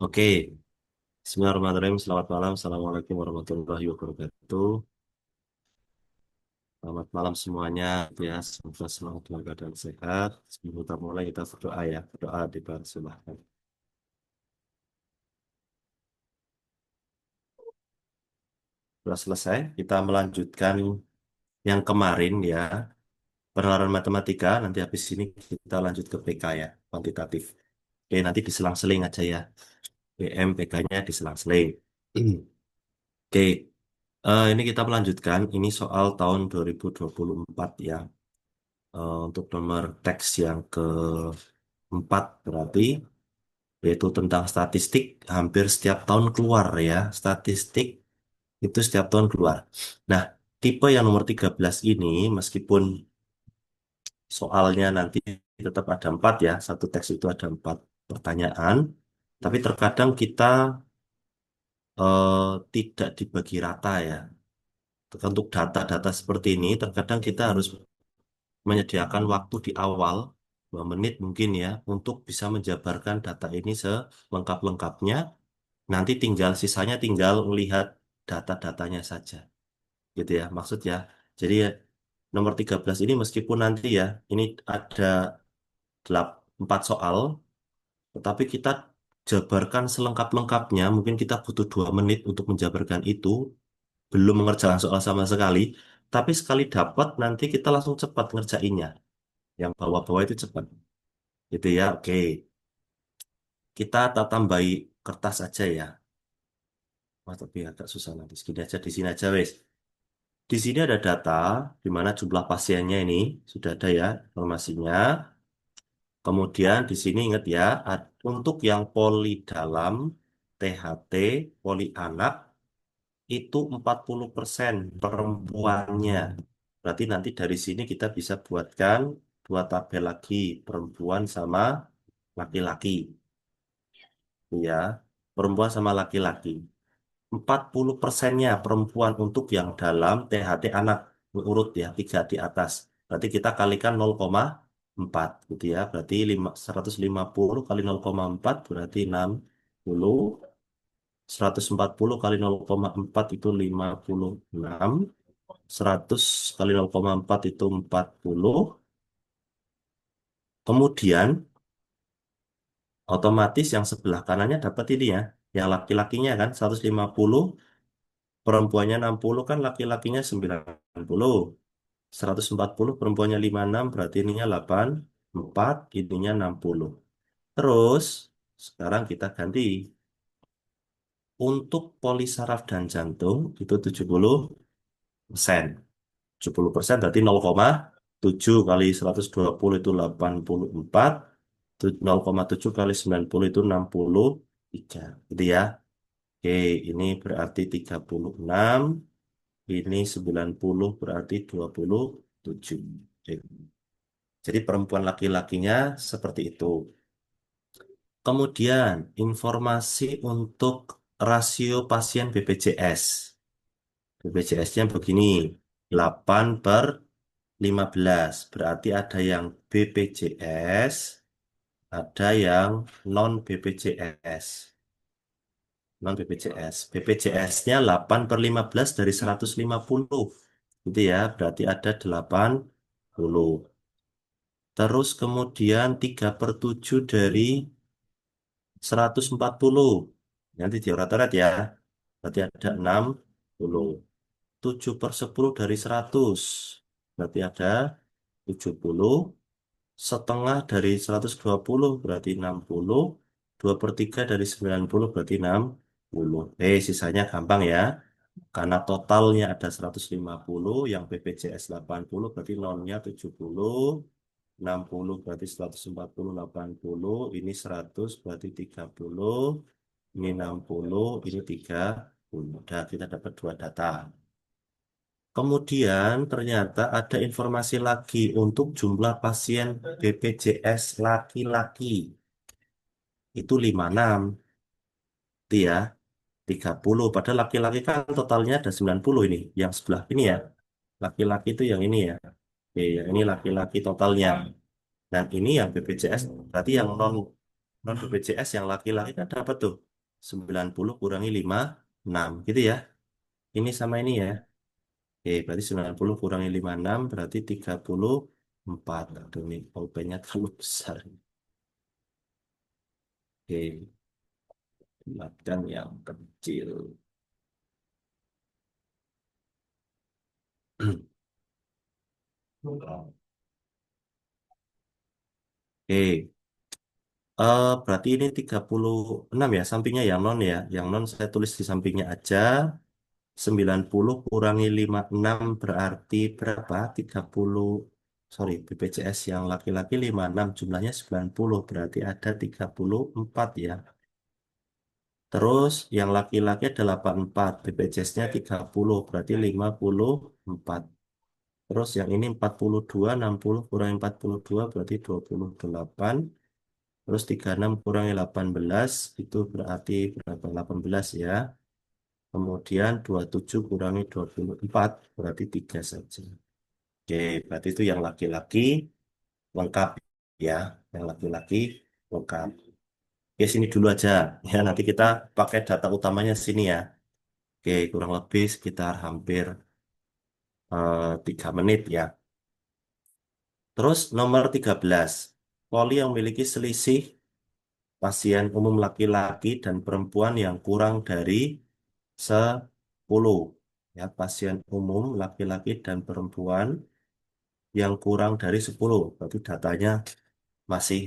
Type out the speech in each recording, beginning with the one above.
Oke, Bismillahirrahmanirrahim. Selamat malam. Assalamualaikum warahmatullahi wabarakatuh. Selamat malam semuanya. Ya, semoga selalu dalam keadaan sehat. Sebelum kita mulai, kita berdoa ya. Berdoa di silahkan. Sudah selesai. Kita melanjutkan yang kemarin ya. Penalaran matematika. Nanti habis ini kita lanjut ke PK ya. Kuantitatif. Oke, nanti diselang-seling aja ya. PM, PK-nya diselang-seling. Oke, ini kita melanjutkan. Ini soal tahun 2024 ya. Untuk nomor teks yang keempat berarti yaitu tentang statistik hampir setiap tahun keluar ya. Statistik itu setiap tahun keluar. Nah, tipe yang nomor 13 ini meskipun soalnya nanti tetap ada empat ya, satu teks itu ada empat pertanyaan, tapi terkadang kita tidak dibagi rata ya. Untuk data-data seperti ini, terkadang kita harus menyediakan waktu di awal 2 menit mungkin ya untuk bisa menjabarkan data ini selengkap-lengkapnya. Nanti tinggal sisanya tinggal melihat data-datanya saja, gitu ya maksudnya. Jadi ya, nomor 13 ini meskipun nanti ya ini ada 4 soal, tetapi kita jabarkan selengkap-lengkapnya. Mungkin kita butuh 2 menit untuk menjabarkan itu, belum mengerjakan soal sama sekali. Tapi sekali dapat nanti kita langsung cepat ngerjainnya. Yang bawah-bawah itu cepat. Gitu ya, oke. Kita tambahi kertas aja ya. Wah, tapi agak susah nanti. Segini aja, di sini aja, wes. Di sini ada data, di mana jumlah pasiennya ini sudah ada ya informasinya. Kemudian di sini ingat ya, untuk yang poli dalam, THT, poli anak, itu 40% perempuannya. Berarti nanti dari sini kita bisa buatkan dua tabel lagi, perempuan sama laki-laki. Ya, perempuan sama laki-laki. 40%-nya perempuan untuk yang dalam THT anak urut ya 3 di atas. Berarti kita kalikan 0,4 gitu ya. Berarti 150 kali 0,4 berarti 60. 140 kali 0,4 itu 56. 100 kali 0,4 itu 40. Kemudian otomatis yang sebelah kanannya dapat ini ya. Yang laki-lakinya kan 150, perempuannya 60 kan laki-lakinya 90. 140 perempuannya 56 berarti ininya 84, ininya 60. Terus sekarang kita ganti untuk polisaraf dan jantung itu 70%. 70% berarti 0,7 kali 120 itu 84. 0,7 kali 90 itu 63. Gitu ya. Oke, ini berarti 36. Ini 90 berarti 27. Oke. Jadi perempuan laki-lakinya seperti itu. Kemudian informasi untuk rasio pasien BPJS. BPJS-nya begini, 8 per 15. Berarti ada yang BPJS, ada yang non BPJS. Non BPJS. BPJS-nya 8 per 15 dari 150. Gitu ya, berarti ada 80. Terus kemudian 3 per 7 dari 140. Nanti diorat-orat ya. Berarti ada 60. 7 per 10 dari 100. Berarti ada 70. Setengah dari 120 berarti 60. 2 per 3 dari 90 berarti 60. Sisanya gampang ya. Karena totalnya ada 150, yang BPJS 80 berarti nolnya 70. 60 berarti 140, 80. Ini 100 berarti 30. Ini 60, ini 30. Udah kita dapat dua data. Kemudian ternyata ada informasi lagi untuk jumlah pasien BPJS laki-laki. Itu 56. Itu ya, 30. Padahal laki-laki kan totalnya ada 90 ini. Yang sebelah ini ya. Laki-laki itu yang ini ya. Oke, yang ini laki-laki totalnya. Dan ini yang BPJS, berarti yang non non BPJS yang laki-laki kan dapat tuh. 90 kurangi 5, 6. Gitu ya. Ini sama ini ya. Oke, berarti 90 kurangi 56 berarti 34. Aduh, ini pulpennya terlalu besar. Oke, buatkan yang kecil. Oke, berarti ini 36 ya, sampingnya yang non ya. Yang non saya tulis di sampingnya aja. 90 kurangi 56 berarti berapa? 30, sorry, BPJS yang laki-laki 56 jumlahnya 90 berarti ada 34 ya. Terus yang laki-laki ada 84, BPJS-nya 30 berarti 54. Terus yang ini 42, 60 kurangi 42 berarti 28. Terus 36 kurangi 18 itu berarti berapa? 18 ya. Kemudian 27 kurangi 24 berarti 3 saja. Oke, berarti itu yang laki-laki lengkap ya. Yang laki-laki lengkap. Oke, sini dulu aja. Ya, nanti kita pakai data utamanya sini ya. Oke, kurang lebih sekitar hampir 3 menit ya. Terus nomor 13. Poli yang memiliki selisih pasien umum laki-laki dan perempuan yang kurang dari 10. Ya, pasien umum laki-laki dan perempuan yang kurang dari 10. Berarti datanya masih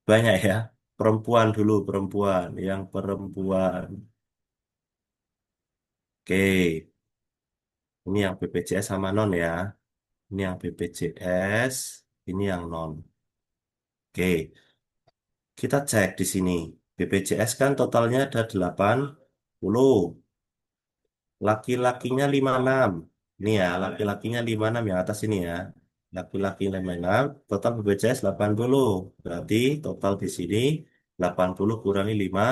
banyak ya. Perempuan dulu, perempuan. Yang perempuan. Oke, ini yang BPJS sama non ya. Ini yang BPJS, ini yang non. Oke, kita cek di sini. BPJS kan totalnya ada 80. Laki-lakinya 56. Ini ya, laki-lakinya 56 yang atas ini ya. Laki-laki 56, total BPJS 80. Berarti total di sini 80 kurangi 5,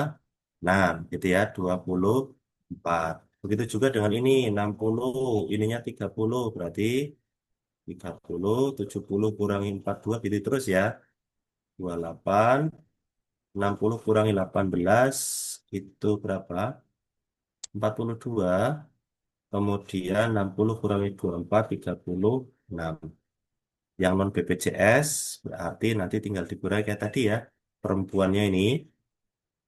6 gitu ya, 24. Begitu juga dengan ini 60, ininya 30, berarti 30, 70 kurangi 42 gitu terus ya. 28, 60 kurangi 18 itu berapa? 42. Kemudian 60 kurangi 24, 36. Yang non BPJS berarti nanti tinggal dikurangi kayak tadi ya. Perempuannya ini,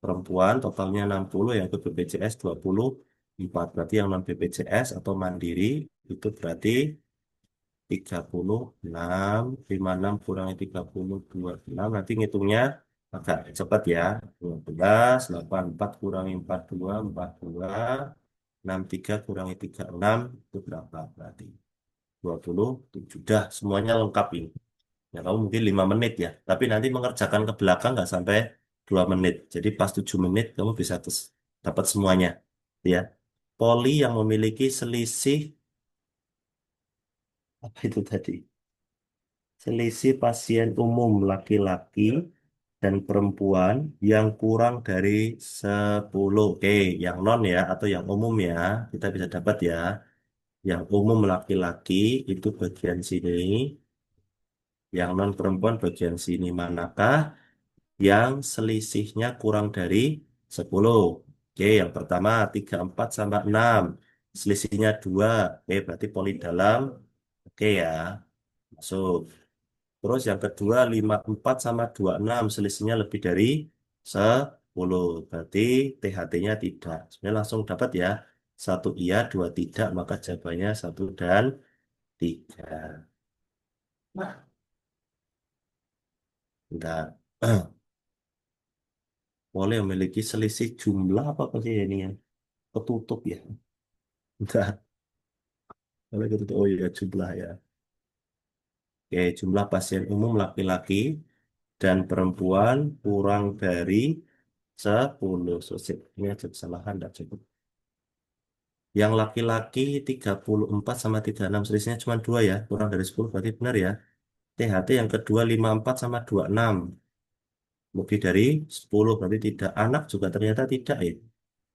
perempuan totalnya 60, yang ke BPJS 24. Berarti yang non BPJS atau mandiri itu berarti 36, 56 kurangi 30, 26. Nanti ngitungnya agak cepat ya. 12, 84 kurangi 42, 42. 63 kurangi 36 itu berapa berarti? 27. Dah, semuanya lengkap ini. Ya, kamu mungkin 5 menit ya. Tapi nanti mengerjakan ke belakang nggak sampai 2 menit. Jadi pas 7 menit kamu bisa dapat semuanya. Ya. Poli yang memiliki selisih, apa itu tadi? Selisih pasien umum laki-laki dan perempuan yang kurang dari 10. Oke, yang non ya atau yang umum ya. Kita bisa dapat ya. Yang umum laki-laki itu bagian sini, yang non perempuan bagian sini. Manakah yang selisihnya kurang dari 10? Oke, yang pertama 34 sama 6. Selisihnya 2. Oke, berarti poli dalam. Oke ya, masuk. Terus yang kedua 54 sama 26. Selisihnya lebih dari 10. Berarti THT-nya tidak. Sebenarnya langsung dapat ya. Satu iya, dua tidak, maka jawabannya 1 dan 3. Enggak. Boleh memiliki selisih jumlah apa sih ini ya? Ketutup ya? Enggak. Boleh ketutup. Oh iya, jumlah ya. Oke, jumlah pasien umum laki-laki dan perempuan kurang dari 10. Sosip. Ini aja kesalahan, enggak cukup. Yang laki-laki 34 sama 36. Selisihnya cuma 2 ya. Kurang dari 10 berarti benar ya. THT yang kedua 54 sama 26. Lebih dari 10 berarti tidak. Anak juga ternyata tidak ya.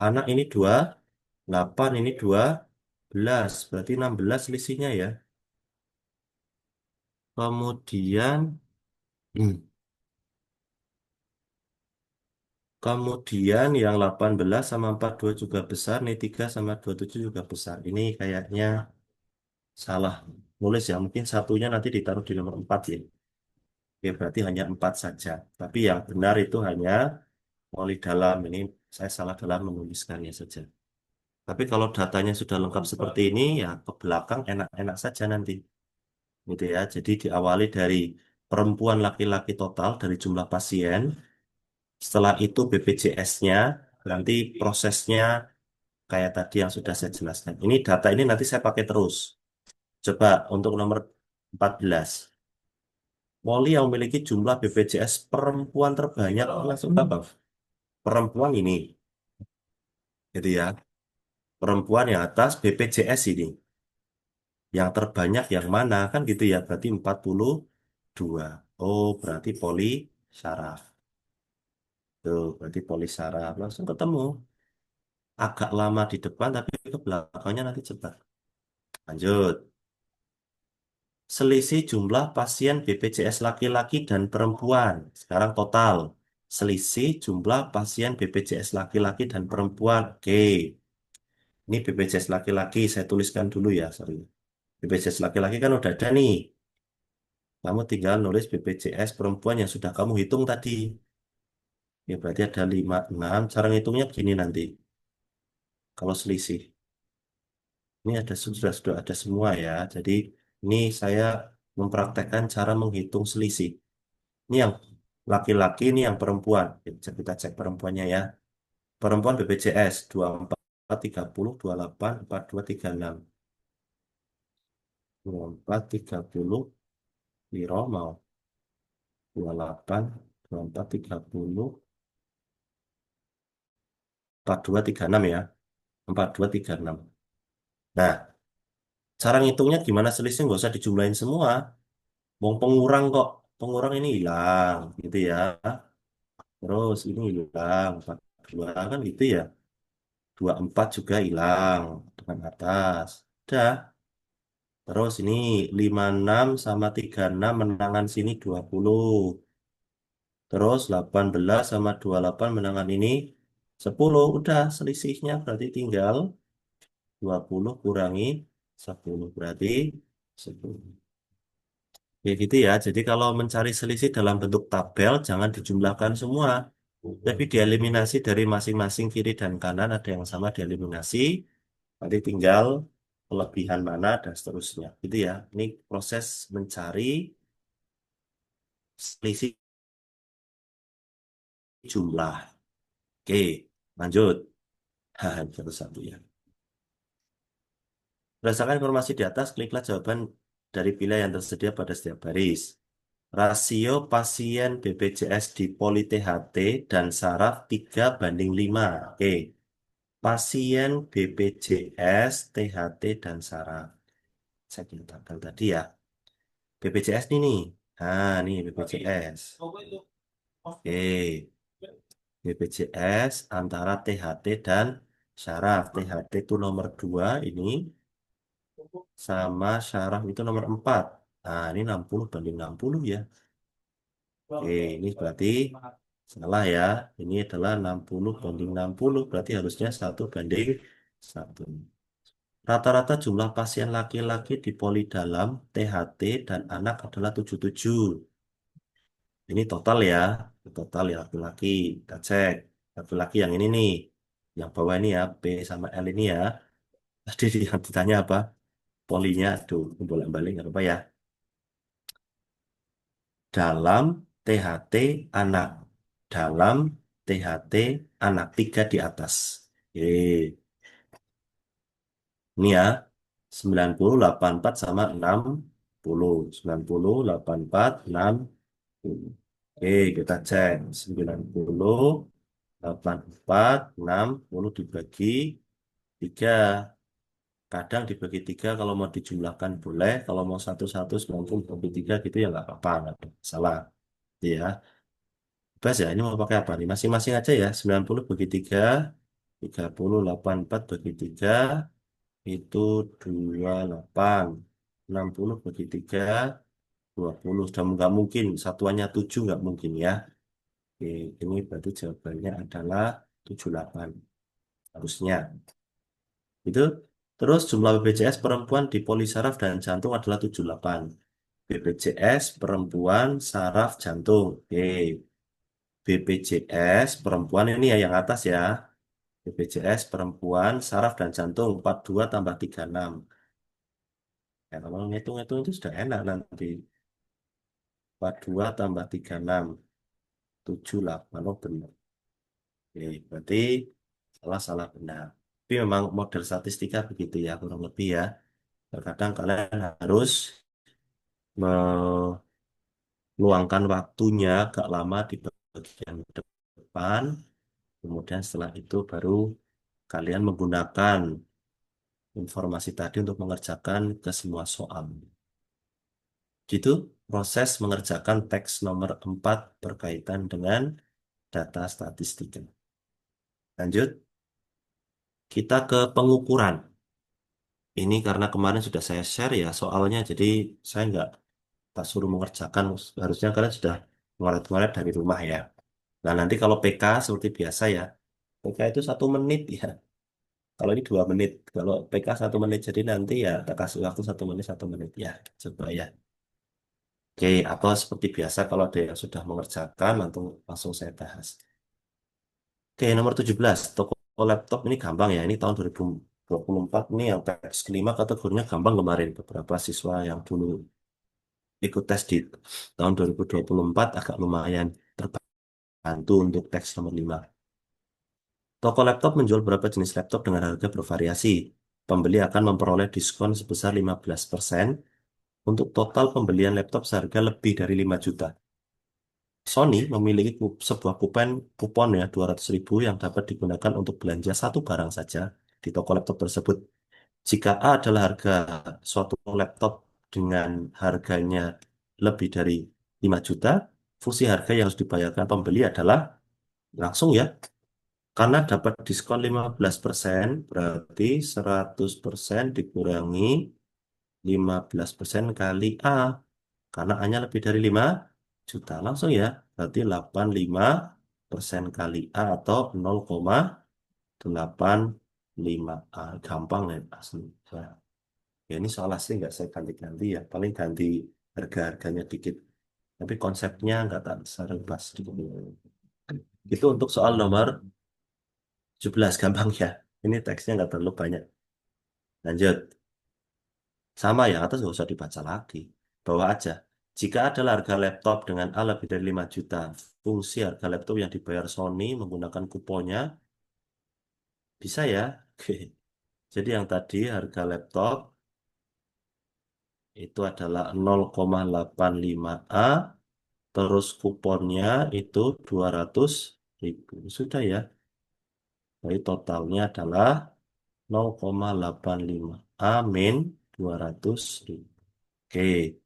Anak ini 28, ini 12, berarti 16 selisihnya ya. Kemudian, hmm, Kemudian yang 18 sama 42 juga besar, nih 3 sama 27 juga besar. Ini kayaknya salah nulis ya, mungkin satunya nanti ditaruh di nomor 4 ya. Oke, berarti hanya 4 saja. Tapi yang benar itu hanya poli dalam. Ini saya salah dalam menuliskannya saja. Tapi kalau datanya sudah lengkap seperti ini, ya ke belakang enak-enak saja nanti. Gitu ya. Jadi diawali dari perempuan laki-laki total dari jumlah pasien. Setelah itu BPJS-nya, nanti prosesnya kayak tadi yang sudah saya jelaskan. Ini data ini nanti saya pakai terus. Coba untuk nomor 14. Poli yang memiliki jumlah BPJS perempuan terbanyak langsung apa? Perempuan ini, gitu ya. Perempuan yang atas BPJS ini. Yang terbanyak yang mana? Kan gitu ya, berarti 42. Oh, berarti poli syaraf. Tuh, berarti poli syaraf. Langsung ketemu. Agak lama di depan, tapi ke belakangnya nanti cepat. Lanjut. Selisih jumlah pasien BPJS laki-laki dan perempuan. Sekarang total. Selisih jumlah pasien BPJS laki-laki dan perempuan. Oke. Ini BPJS laki-laki. Saya tuliskan dulu ya. Sorry. BPJS laki-laki kan udah ada nih. Kamu tinggal nulis BPJS perempuan yang sudah kamu hitung tadi. Ya berarti ada 5 6. Cara ngitungnya begini nanti. Kalau selisih. Ini ada sudah ada semua ya. Jadi ini saya mempraktekkan cara menghitung selisih. Ini yang laki-laki, ini yang perempuan. Kita cek perempuannya ya. Perempuan BPJS 24 30 28 42 36. 24 30 piro mau 28 24 30 42 36 ya. 42 36. Nah, cara ngitungnya gimana selisihnya nggak usah dijumlahin semua. Wong pengurang kok. Pengurang ini hilang gitu ya. Terus ini hilang 42 kan gitu ya. 24 juga hilang dengan atas. Udah. Terus ini 56 sama 36 menangan sini 20. Terus 18 sama 28 menangan ini 10. Udah selisihnya berarti tinggal 20 kurangi 10. Berarti 10. Ya gitu ya. Jadi kalau mencari selisih dalam bentuk tabel jangan dijumlahkan semua. Tapi dieliminasi dari masing-masing kiri dan kanan ada yang sama dieliminasi. Nanti tinggal kelebihan mana dan seterusnya. Gitu ya. Ini proses mencari selisih jumlah. Oke, lanjut. Satu-satu ya. Berdasarkan informasi di atas, kliklah jawaban dari pilihan yang tersedia pada setiap baris. Rasio pasien BPJS di Poli THT dan saraf 3:5. Oke, pasien BPJS, THT, dan saraf. Saya katakan tadi ya. BPJS ini nih. Nah, nih BPJS. Oke, BPJS antara THT dan syaraf. THT itu nomor 2 ini sama syaraf itu nomor 4. Nah, ini 60:60 ya. Oke, ini berarti salah ya. Ini adalah 60:60. Berarti harusnya 1:1. Rata-rata jumlah pasien laki-laki di poli dalam, THT, dan anak adalah 77. Ini total ya. Total ya laki-laki. Kita cek. Laki-laki yang ini nih. Yang bawah ini ya. B sama L ini ya. Tadi yang ditanya apa? Polinya. Aduh, bolak-balik nggak apa ya. Dalam THT anak. Dalam THT anak. Tiga di atas. Oke. Ini ya. 90, 84 sama 60. 90, 84, 60. Oke, kita cek. 90, 84, 60 dibagi 3. Kadang dibagi 3 kalau mau dijumlahkan boleh. Kalau mau satu-satu 90 dibagi 3 gitu ya nggak apa-apa. Nggak ada masalah. Gitu ya. Bebas ya, ini mau pakai apa nih? Masing-masing aja ya. 90 bagi 3, 30, 84 bagi 3, itu 28. 60 bagi 3, 20. Sudah nggak mungkin. Satuannya 7 nggak mungkin ya. Oke, ini berarti jawabannya adalah 78 harusnya. Itu terus jumlah BPJS perempuan di polisaraf dan jantung adalah 78. BPJS perempuan saraf jantung. Oke, BPJS perempuan ini ya yang atas ya. BPJS perempuan saraf dan jantung 42 tambah 36. Ya, kalau ngitung-ngitung itu sudah enak nanti. 42 tambah 36. 78. Oh benar. Oke, berarti salah-salah benar. Tapi memang model statistika begitu ya, kurang lebih ya. Terkadang kalian harus meluangkan waktunya agak lama di bagian depan, kemudian setelah itu baru kalian menggunakan informasi tadi untuk mengerjakan ke semua soal. Gitu, proses mengerjakan teks nomor 4 berkaitan dengan data statistika. Lanjut, kita ke pengukuran. Ini karena kemarin sudah saya share ya soalnya, jadi saya nggak tak suruh mengerjakan. Harusnya kalian sudah ngoret-ngoret dari rumah ya. Nah, nanti kalau PK seperti biasa ya, PK itu 1 menit ya. Kalau ini 2 menit, kalau PK 1 menit, jadi nanti ya tak kasih waktu 1 menit, 1 menit ya. Coba ya. Oke, atau seperti biasa kalau ada yang sudah mengerjakan, langsung saya bahas. Oke, nomor 17, toko laptop ini gampang ya. Ini tahun 2024, ini yang teks kelima kategorinya gampang kemarin. Beberapa siswa yang dulu ikut tes di tahun 2024 agak lumayan terbantu untuk teks nomor 5. Toko laptop menjual beberapa jenis laptop dengan harga bervariasi. Pembeli akan memperoleh diskon sebesar 15% untuk total pembelian laptop seharga lebih dari 5 juta. Sony memiliki sebuah kupon ya 200.000 yang dapat digunakan untuk belanja satu barang saja di toko laptop tersebut. Jika A adalah harga suatu laptop dengan harganya lebih dari 5 juta, fungsi harga yang harus dibayarkan pembeli adalah langsung ya. Karena dapat diskon 15%, berarti 100% dikurangi 15% kali A. Karena A-nya lebih dari 5 juta. Langsung ya, berarti 85% kali A atau 0,85 A. Gampang ya, asli. Ya, ini soal asli nggak saya ganti-ganti ya. Paling ganti harga-harganya dikit. Tapi konsepnya nggak tak besar pas. Itu untuk soal nomor 17 gampang ya. Ini teksnya nggak terlalu banyak. Lanjut. Sama yang atas nggak usah dibaca lagi. Bawa aja. Jika ada harga laptop dengan A lebih dari 5 juta, fungsi harga laptop yang dibayar Sony menggunakan kuponnya bisa ya. Oke. Jadi yang tadi harga laptop itu adalah 0,85 A, terus kuponnya itu 200.000. Sudah ya. Jadi totalnya adalah 0,85 A min 200.000. Oke,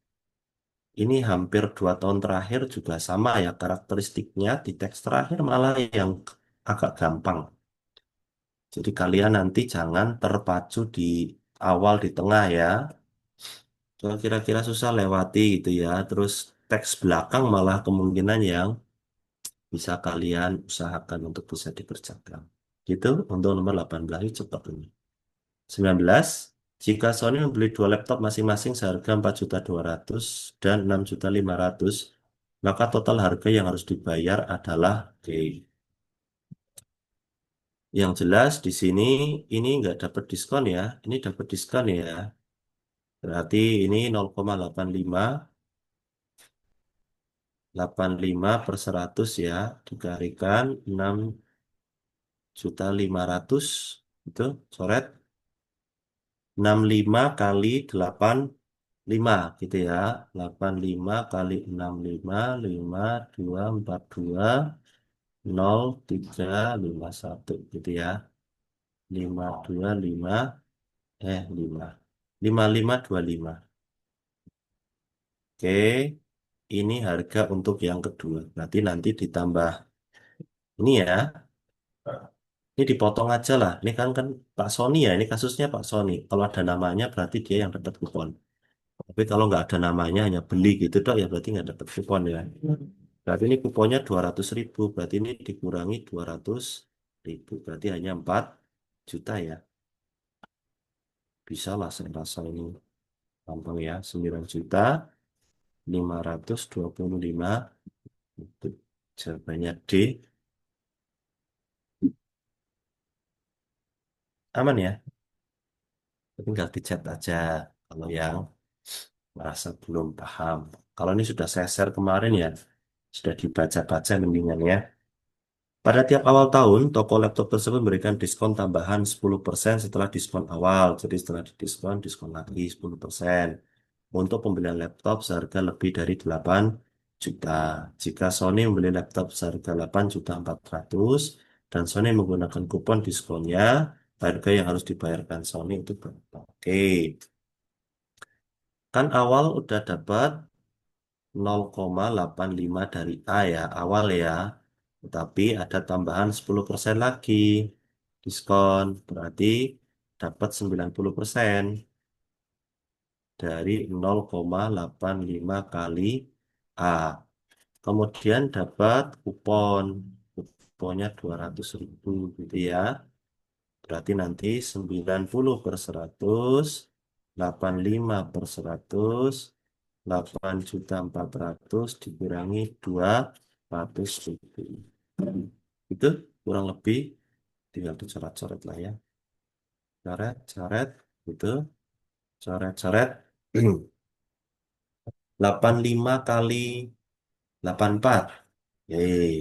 ini hampir 2 tahun terakhir juga sama ya karakteristiknya di teks terakhir malah yang agak gampang. Jadi kalian nanti jangan terpacu di awal di tengah ya. Kalau kira-kira susah lewati gitu ya. Terus teks belakang malah kemungkinan yang bisa kalian usahakan untuk bisa dikerjakan. Gitu untuk nomor 18 ini cepat ini. 19. Jika Sony membeli dua laptop masing-masing seharga 4.200.000 dan 6.500.000, maka total harga yang harus dibayar adalah D. Yang jelas di sini ini nggak dapat diskon ya. Ini dapat diskon ya. Berarti ini 0,85 85 per 100 ya. Dikalikan 6.500.000 itu coret 65 kali 85 gitu ya. 85 kali 65 5 2 4 2 0 3 5 1 gitu ya. 5 2 5 5 5 5 2 5. Oke, ini harga untuk yang kedua. Berarti nanti ditambah ini ya. Ini dipotong aja lah. Ini kan Pak Sony ya. Ini kasusnya Pak Sony. Kalau ada namanya berarti dia yang dapat kupon. Tapi kalau nggak ada namanya hanya beli gitu dok ya berarti nggak dapat kupon ya. Berarti ini kuponnya 200.000. Berarti ini dikurangi 200.000. Berarti hanya 4 juta ya. Bisa lah saya rasa ini gampang ya. 9.525. Itu jawabannya D. Aman ya. Tinggal dicat aja kalau yang merasa belum paham. Kalau ini sudah saya share kemarin ya. Sudah dibaca-baca mendingan ya. Pada tiap awal tahun, toko laptop tersebut memberikan diskon tambahan 10% setelah diskon awal. Jadi setelah diskon, diskon lagi 10% untuk pembelian laptop seharga lebih dari 8 juta. Jika Sony membeli laptop seharga 8.400.000 dan Sony menggunakan kupon diskonnya, harga yang harus dibayarkan Sony itu berapa? Oke, kan awal udah dapat 0,85 dari A ya, awal ya. Tetapi ada tambahan 10% lagi diskon. Berarti dapat 90% dari 0,85 kali A. Kemudian dapat kupon. Kuponnya 200.000 gitu ya. Berarti nanti 90 per 100, 85 per 100, 8.400.000 dikurangi 200.000. Itu kurang lebih tinggal dicoret-coret lah ya. Coret, coret, itu, coret, coret. 85 kali 84. Yeay,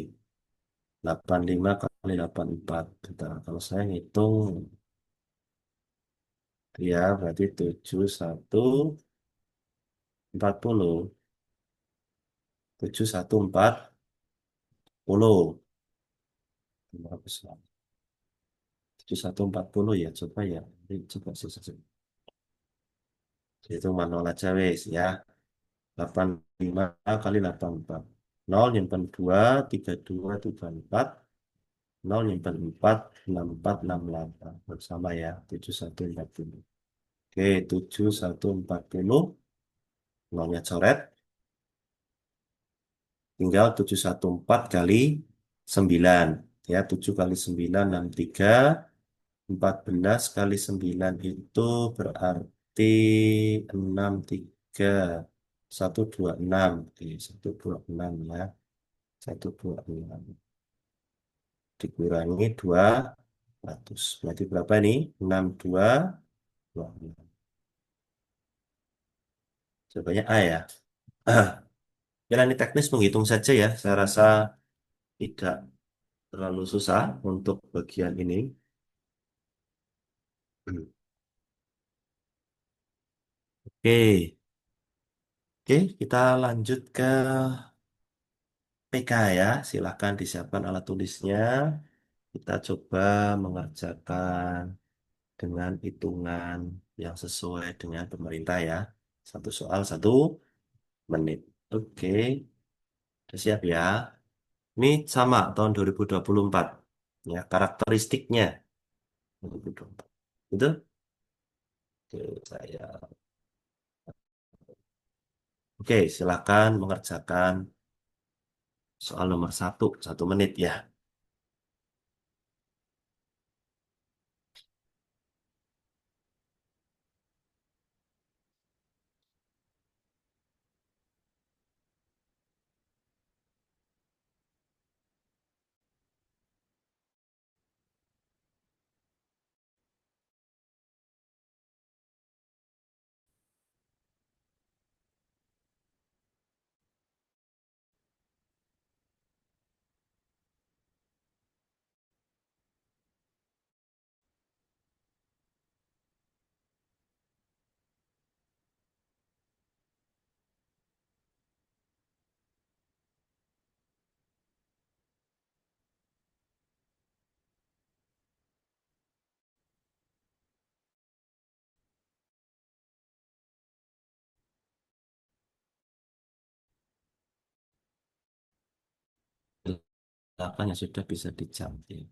85 kali 84. Bentar, kalau saya ngitung, ya berarti 7140. 7140. 7140 ya, coba ya. Ini coba sih. Itu manual aja wes ya. 85 kali 84. 0 nyimpen 2, 32, 34. 0 nyimpen 4, 64, 68. Bersama ya, 7140. Oke, 7140. Nolnya coret. Tinggal 714 kali 9. Ya, 7 kali 9, 63. 14 kali 9 itu berarti 63. 126. Oke, 126 ya. 126. Dikurangi 200. Berarti berapa ini? 6226. Jawabannya A ya. Ya, ini teknis menghitung saja ya. Saya rasa tidak terlalu susah untuk bagian ini. Oke, oke, kita lanjut ke PK ya. Silahkan disiapkan alat tulisnya. Kita coba mengerjakan dengan hitungan yang sesuai dengan pemerintah ya. Satu soal, 1 menit. Oke, udah siap ya. Ini sama tahun 2024. Ya, karakteristiknya 2024. Itu? Oke, Oke, silakan mengerjakan soal nomor 1 menit ya. Silakan yang sudah bisa dijawab ya.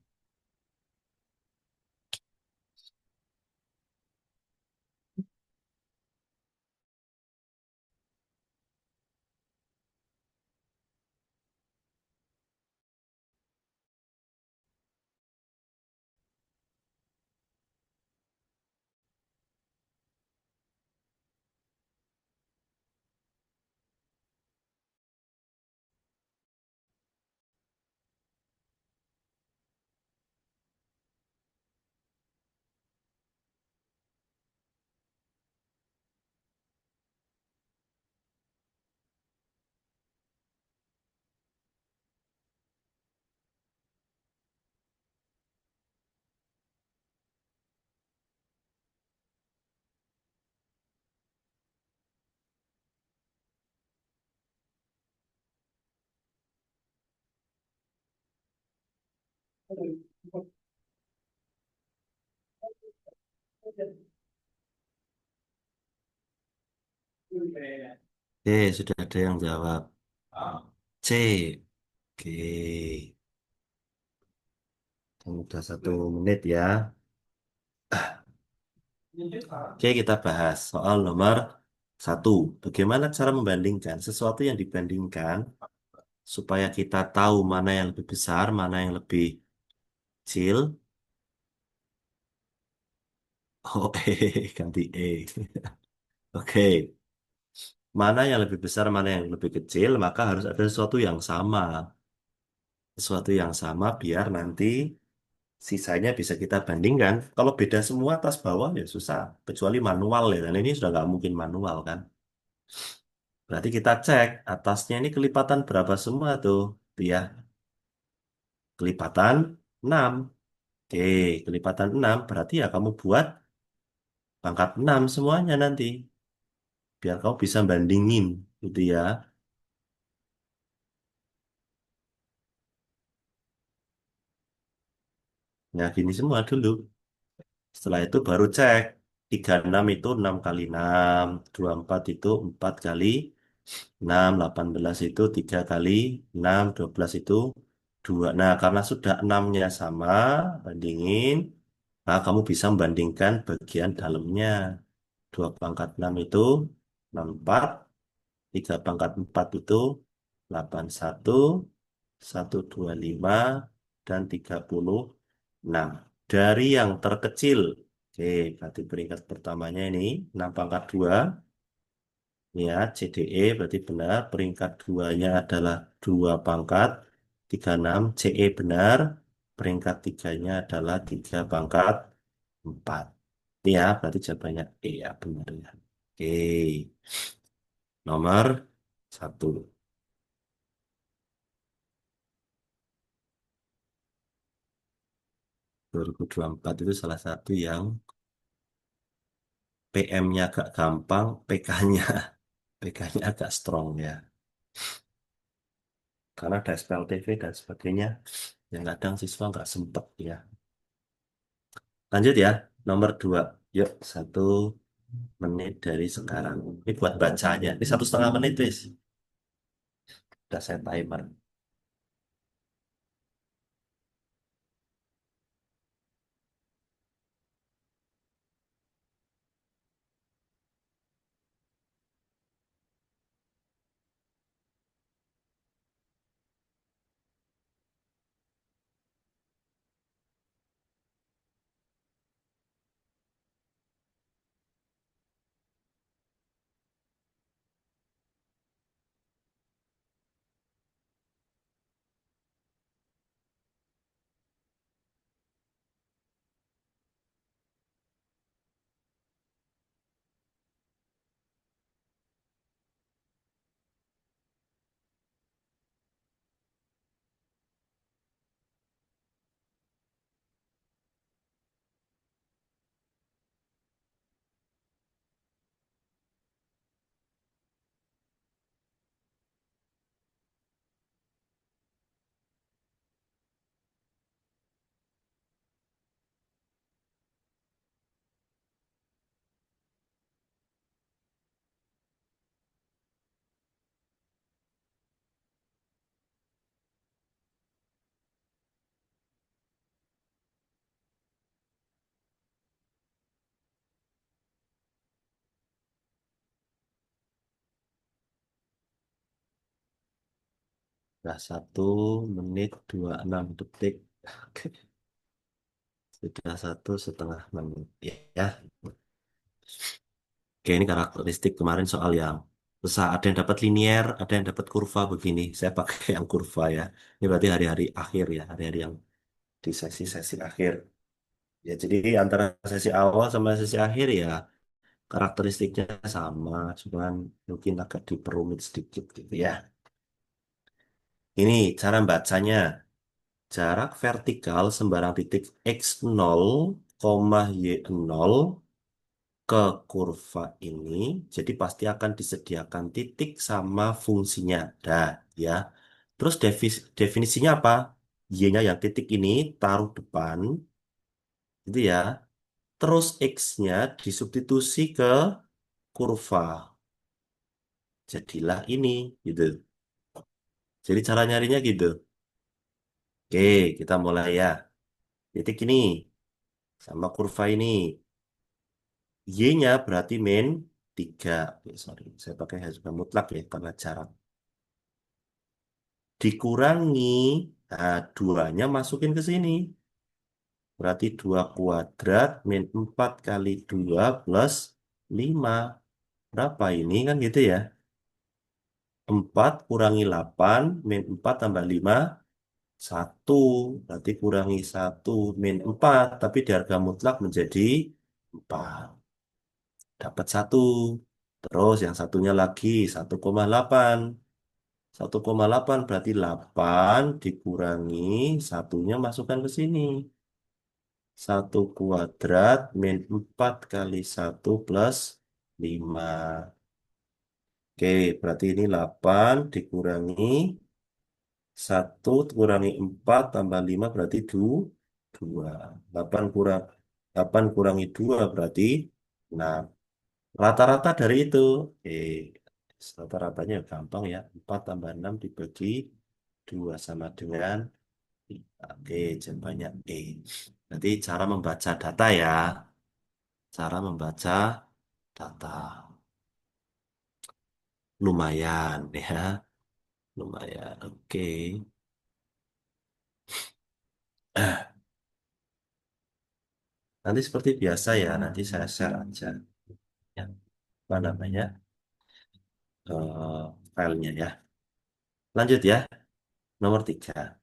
Oke, sudah ada yang jawab. C. Oke, udah 1 menit ya. Oke, kita bahas soal nomor 1. Bagaimana cara membandingkan sesuatu yang dibandingkan supaya kita tahu mana yang lebih besar, mana yang lebih kecil. Oh, ganti E. Oke, mana yang lebih besar, mana yang lebih kecil, maka harus ada sesuatu yang sama. Sesuatu yang sama biar nanti sisanya bisa kita bandingkan. Kalau beda semua atas bawah ya susah, kecuali manual ya. Dan ini sudah nggak mungkin manual kan. Berarti kita cek atasnya ini kelipatan berapa semua tuh. Tuh ya, kelipatan 6. Oke, kelipatan 6 berarti ya kamu buat pangkat 6 semuanya nanti. Biar kamu bisa bandingin gitu ya. Nah, gini semua dulu. Setelah itu baru cek. 36 itu 6 kali 6. 24 itu 4 kali 6. 18 itu 3 kali 6. 12 itu 2. Nah, karena sudah enamnya sama, bandingin. Nah, kamu bisa membandingkan bagian dalamnya. 2 pangkat 6 itu 64. 3 pangkat 4 itu 81. 125 dan 36. Dari yang terkecil, oke, berarti peringkat pertamanya ini 6 pangkat 2, ya, CDE berarti benar. Peringkat duanya adalah 2 pangkat 36, CE benar. Peringkat tiganya adalah 3 pangkat 4. Ya, berarti jawabannya E ya, benar ya. Oke, nomor 1. 2024 itu salah satu yang PM-nya agak gampang, PK-nya PK-nya agak strong ya. Karena ada SPLTV dan sebagainya, yang kadang siswa nggak sempet ya. Lanjut ya, nomor 2. Yuk, 1 menit dari sekarang. Ini buat bacanya. Ini 1,5 menit, wis. Udah saya timer. Sudah 1 menit 26 detik. Oke, sudah 1,5 menit. Ya. Oke, ini karakteristik kemarin soal yang susah. Ada yang dapat linier, ada yang dapat kurva begini. Saya pakai yang kurva ya. Ini berarti hari-hari akhir ya, hari-hari yang di sesi-sesi akhir. Ya, jadi antara sesi awal sama sesi akhir ya karakteristiknya sama, cuman mungkin agak diperumit sedikit gitu ya. Ini cara bacanya. Jarak vertikal sembarang titik x0, y0 ke kurva ini, jadi pasti akan disediakan titik sama fungsinya. Dah, ya. Terus definisinya apa? Y-nya yang titik ini taruh depan, itu ya. Terus X-nya disubstitusi ke kurva. Jadilah ini, gitu. Jadi cara nyarinya gitu. Oke, kita mulai ya. Titik ini sama kurva ini. Y-nya berarti min 3. Sorry, saya pakai hanya mutlak ya karena jarak. Dikurangi, nah, duanya masukin ke sini. Berarti 2 kuadrat min 4 kali 2 plus 5. Berapa ini kan gitu ya. 4 kurangi 8 min 4 tambah 5. 1. Berarti kurangi 1 min 4. Tapi di harga mutlak menjadi 4. Dapat 1. Terus yang satunya lagi 1,8. 1,8 berarti 8 dikurangi satunya masukkan ke sini. 1 kuadrat min 4 kali 1 plus 5. Oke, berarti ini 8 dikurangi 1 kurangi 4 tambah 5 berarti 2. 8 kurangi 2 berarti 6. Rata-rata dari itu. Oke, rata-ratanya gampang ya. 4 tambah 6 dibagi 2 sama dengan oke, jawabannya E. Nanti cara membaca data ya. Cara membaca data. Lumayan ya. Lumayan. Oke. Nanti seperti biasa ya. Nanti saya share aja. Ya, apa namanya? Filenya ya. Lanjut ya. Nomor 3.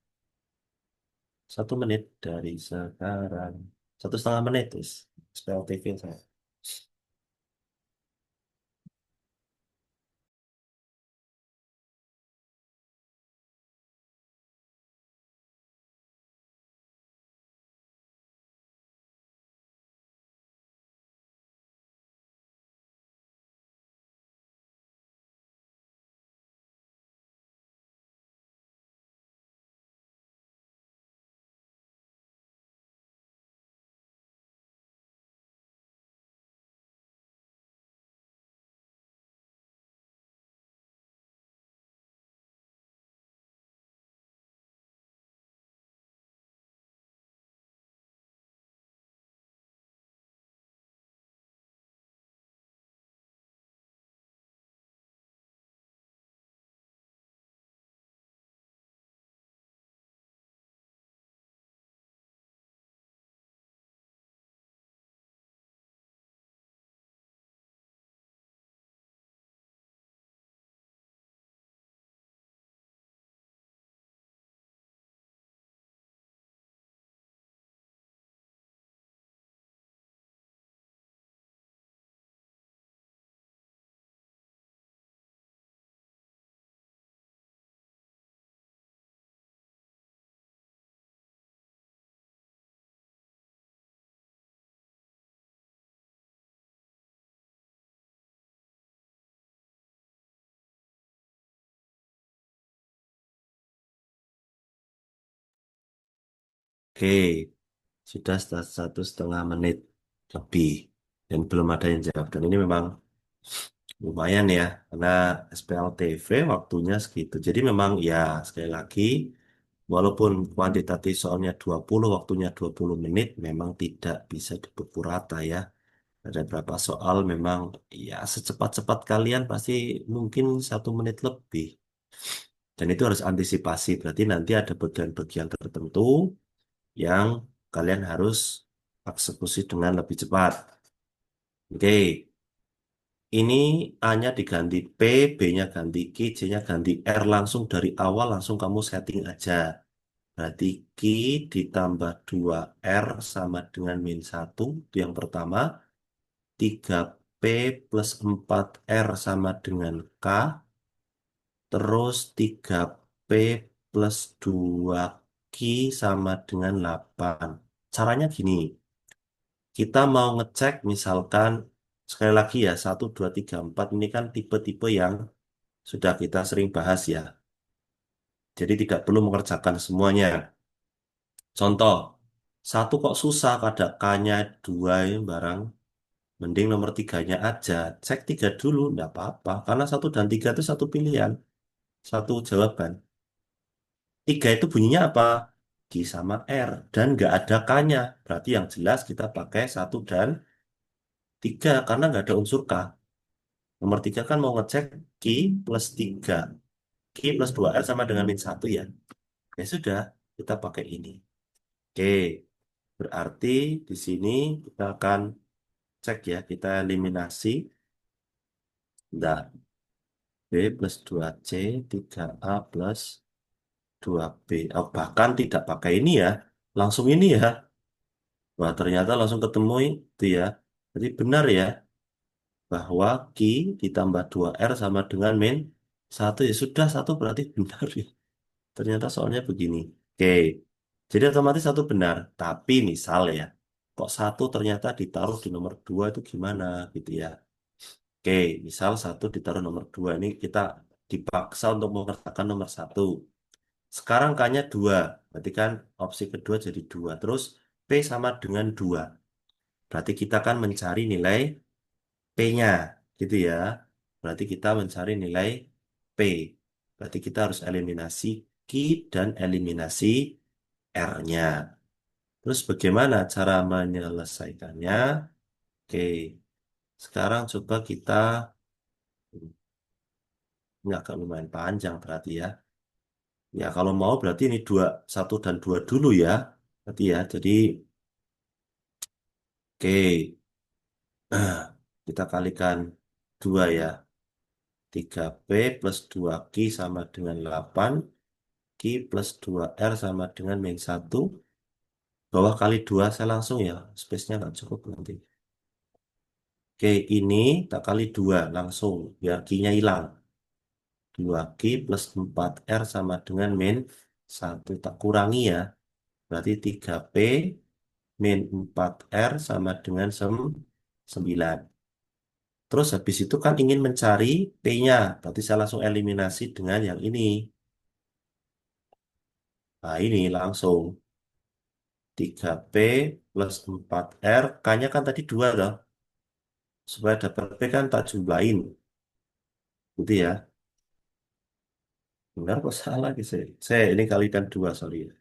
1 menit dari sekarang. 1,5 menit. Spell TV saya. Oke. Sudah 1,5 menit lebih. Dan belum ada yang jawab. Dan ini memang lumayan ya. Karena SPLTV waktunya segitu. Jadi memang ya sekali lagi. Walaupun kuantitatif soalnya 20, waktunya 20 menit. Memang tidak bisa dipukul rata ya. Ada beberapa soal memang ya secepat-cepat kalian pasti mungkin 1 menit lebih. Dan itu harus antisipasi. Berarti nanti ada bagian-bagian tertentu yang kalian harus eksekusi dengan lebih cepat. Oke, ini A-nya diganti P, B-nya ganti Q, C-nya ganti R langsung dari awal langsung kamu setting aja. Berarti Q ditambah 2R sama dengan -1, itu yang pertama. 3P plus 4R sama dengan K. Terus 3P plus 2Q sama dengan 8. Caranya gini, kita mau ngecek misalkan sekali lagi ya 1, 2, 3, 4 ini kan tipe-tipe yang sudah kita sering bahas ya. Jadi tidak perlu mengerjakan semuanya. Contoh, satu kok susah ada K-nya dua ya barang. Mending nomor tiganya aja. Cek tiga dulu, nggak apa-apa. Karena satu dan tiga itu satu pilihan, satu jawaban. Tiga itu bunyinya apa? Q sama R. Dan nggak ada K-nya. Berarti yang jelas kita pakai satu dan tiga karena nggak ada unsur K. Nomor tiga kan mau ngecek Q plus tiga. Q plus dua R sama dengan min satu ya. Ya sudah, kita pakai ini. Oke, berarti di sini kita akan cek ya, kita eliminasi. Nah, B plus dua c tiga a plus dua b. Oh, bahkan tidak pakai ini ya, langsung ini ya. Wah, ternyata langsung ketemu itu ya. Jadi benar ya, bahwa Q ditambah dua r sama dengan min satu. Ya sudah, satu berarti benar ya. Ternyata soalnya begini. Oke, jadi otomatis satu benar. Tapi misal ya, kok satu ternyata ditaruh di nomor dua itu gimana gitu ya. Oke, misal satu ditaruh nomor dua ini kita dipaksa untuk mengerjakan nomor satu. Sekarang K-nya dua, berarti kan opsi kedua jadi dua. Terus P sama dengan dua. Berarti kita kan mencari nilai P-nya, gitu ya. Berarti kita mencari nilai P. Berarti kita harus eliminasi Q dan eliminasi R-nya. Terus bagaimana cara menyelesaikannya? Oke, sekarang coba kita, ini agak lumayan panjang berarti ya. Ya kalau mau berarti ini dua, satu dan dua dulu ya. Berarti ya, jadi oke. Kita kalikan 2 ya. Tiga p plus dua q sama dengan 8. Q plus dua r sama dengan min satu. Bawah kali 2 saya langsung ya. Space-nya nggak cukup nanti. Oke, ini tak kali 2 langsung. Biar Q-nya hilang. Dua q plus empat r sama dengan min satu. Tak kurangi ya. Berarti tiga p min empat r sama dengan 9. Terus habis itu kan ingin mencari P-nya. Berarti saya langsung eliminasi dengan yang ini. Nah ini langsung tiga p plus empat r K-nya kan tadi 2 loh. Supaya dapat P kan tak jumlahin. Gitu ya. Benar kok salah gitu. Saya ini kalikan 2 sorry ya.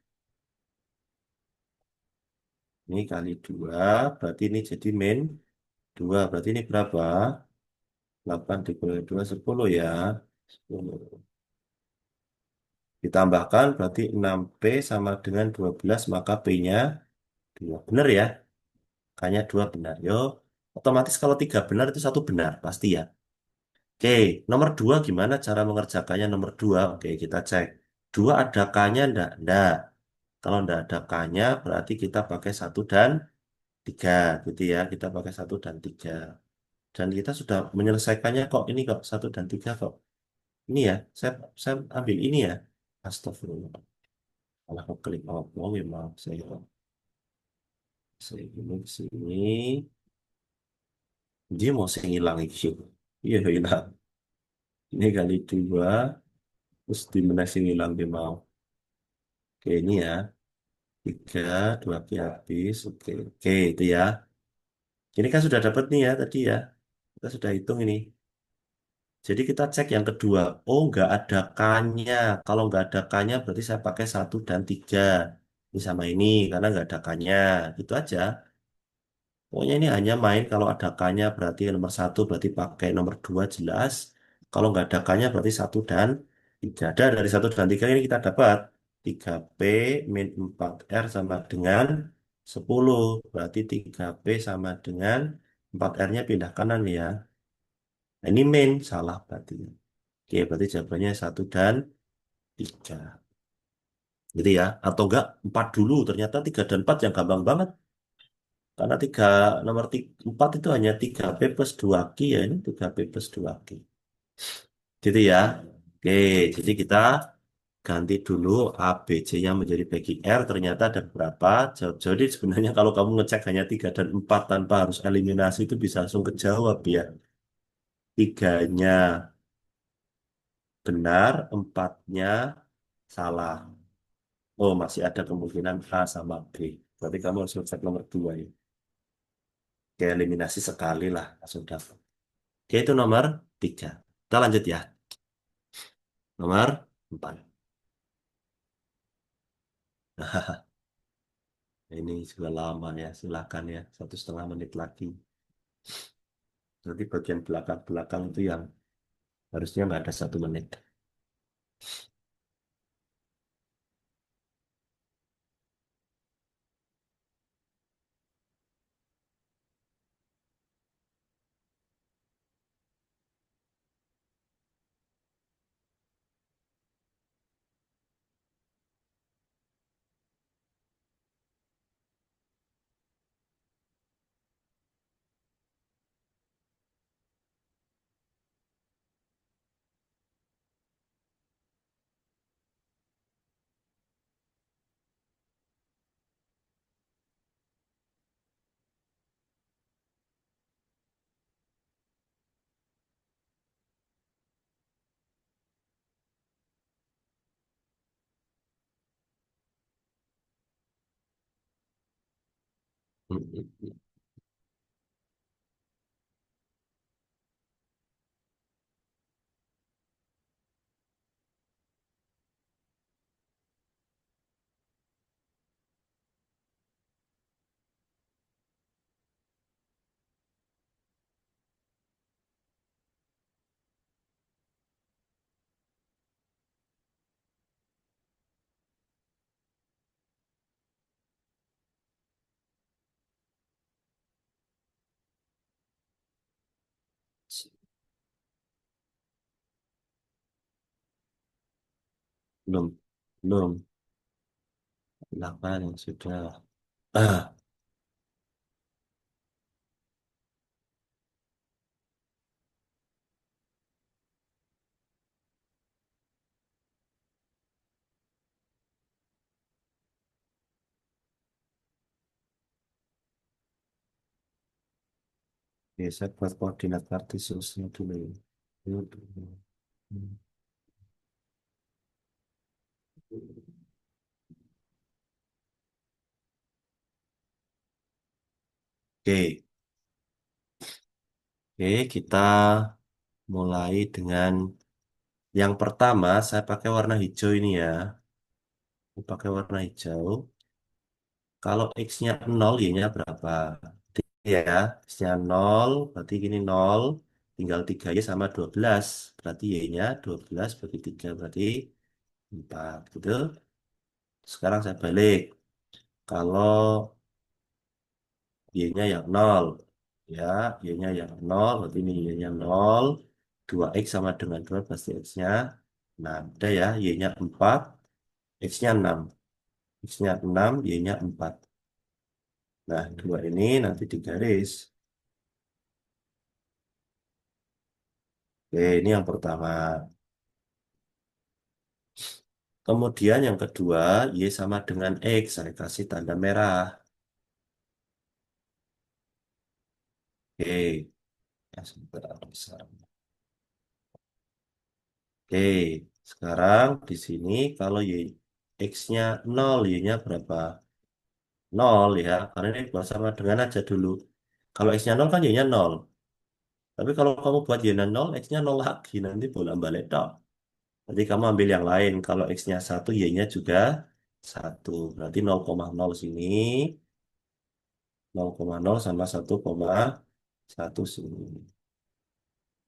Ini kali 2 berarti ini jadi min 2. Berarti ini berapa? 8 dikali 2 10 ya. 10. Ditambahkan berarti enam p sama dengan 12 maka P-nya 2. Benar ya? Hanya dua benar. Yo, otomatis kalau tiga benar itu satu benar, pasti ya. Oke, nomor dua gimana cara mengerjakannya nomor dua? Oke, kita cek. Dua ada K-nya enggak? Enggak. Kalau enggak ada K-nya berarti kita pakai satu dan tiga, gitu ya. Kita pakai satu dan tiga. Dan kita sudah menyelesaikannya kok. Ini kok satu dan tiga kok. Ini ya, saya ambil ini ya. Astagfirullah. Malah klik oh, memang saya ini ke sini. Dia mau saya hilang itu. Iya, hilang. Ini kali 2, terus di mana sih ngilang dia mau. Oke, ini ya. 3, 2 kali habis. Oke, oke, itu ya. Ini kan sudah dapat nih ya tadi ya. Kita sudah hitung ini. Jadi kita cek yang kedua. Oh, nggak ada K-nya. Kalau nggak ada K-nya berarti saya pakai satu dan 3. Ini sama ini, karena nggak ada K-nya. Gitu aja. Pokoknya ini hanya main kalau ada K-nya berarti nomor satu berarti pakai nomor 2 jelas. Kalau nggak ada K-nya berarti satu dan 3. Dan dari satu dan 3 ini kita dapat tiga p min empat r sama dengan 10. Berarti tiga p sama dengan empat r nya pindah kanan ya. Nah, ini min, salah berarti. Oke, berarti jawabannya satu dan 3. Gitu ya. Atau enggak 4 dulu. Ternyata 3 dan 4 yang gampang banget. Karena nomor 4 itu hanya tiga p plus dua q ya. Ini tiga p plus dua q. Gitu ya. Oke, jadi kita ganti dulu A, B, C yang menjadi bagi R. Ternyata ada berapa? Jadi sebenarnya kalau kamu ngecek hanya 3 dan 4 tanpa harus eliminasi itu bisa langsung kejawab ya. Tiganya benar, empatnya salah. Oh, masih ada kemungkinan A sama B. Berarti kamu harus cek nomor 2 ya. Kayak eliminasi sekali lah, langsung dapat. Oke, itu nomor 3. Kita lanjut ya. Nomor 4. Ini sudah lama ya, silakan ya. 1,5 menit lagi. Nanti bagian belakang-belakang itu yang harusnya nggak ada 1 menit. Belum, belum. 8 yang sudah. Ah, oke, saya buat koordinat kartesiusnya dulu ya. Oke, oke, kita mulai dengan yang pertama. Saya pakai warna hijau ini ya. Saya pakai warna hijau. Kalau X-nya 0, Y-nya berapa? Ya, X-nya 0, berarti gini 0. Tinggal 3Y sama 12. Berarti Y-nya 12 bagi 3, berarti 4. Gitu. Sekarang saya balik. Kalau Y-nya yang 0. Ya, Y-nya yang 0, berarti ini Y-nya 0. 2X sama dengan 2, pasti X-nya 6. Udah ya, Y-nya 4, X-nya 6. X-nya 6, Y-nya 4. Nah, dua ini nanti digaris. Oke, ini yang pertama. Kemudian yang kedua, Y sama dengan X. Saya kasih tanda merah. Oke, ya, sebentar, besar. Oke, sekarang di sini kalau X-nya 0, Y-nya berapa? 0 ya, karena ini buat sama dengan aja dulu. Kalau X-nya 0 kan Y-nya 0. Tapi kalau kamu buat Y-nya 0, X-nya 0 lagi. Nanti bolak-balik dong. Nanti kamu ambil yang lain. Kalau X-nya 1, Y-nya juga 1. Berarti 0,0 sini. 0,0 sama 1,1 sini.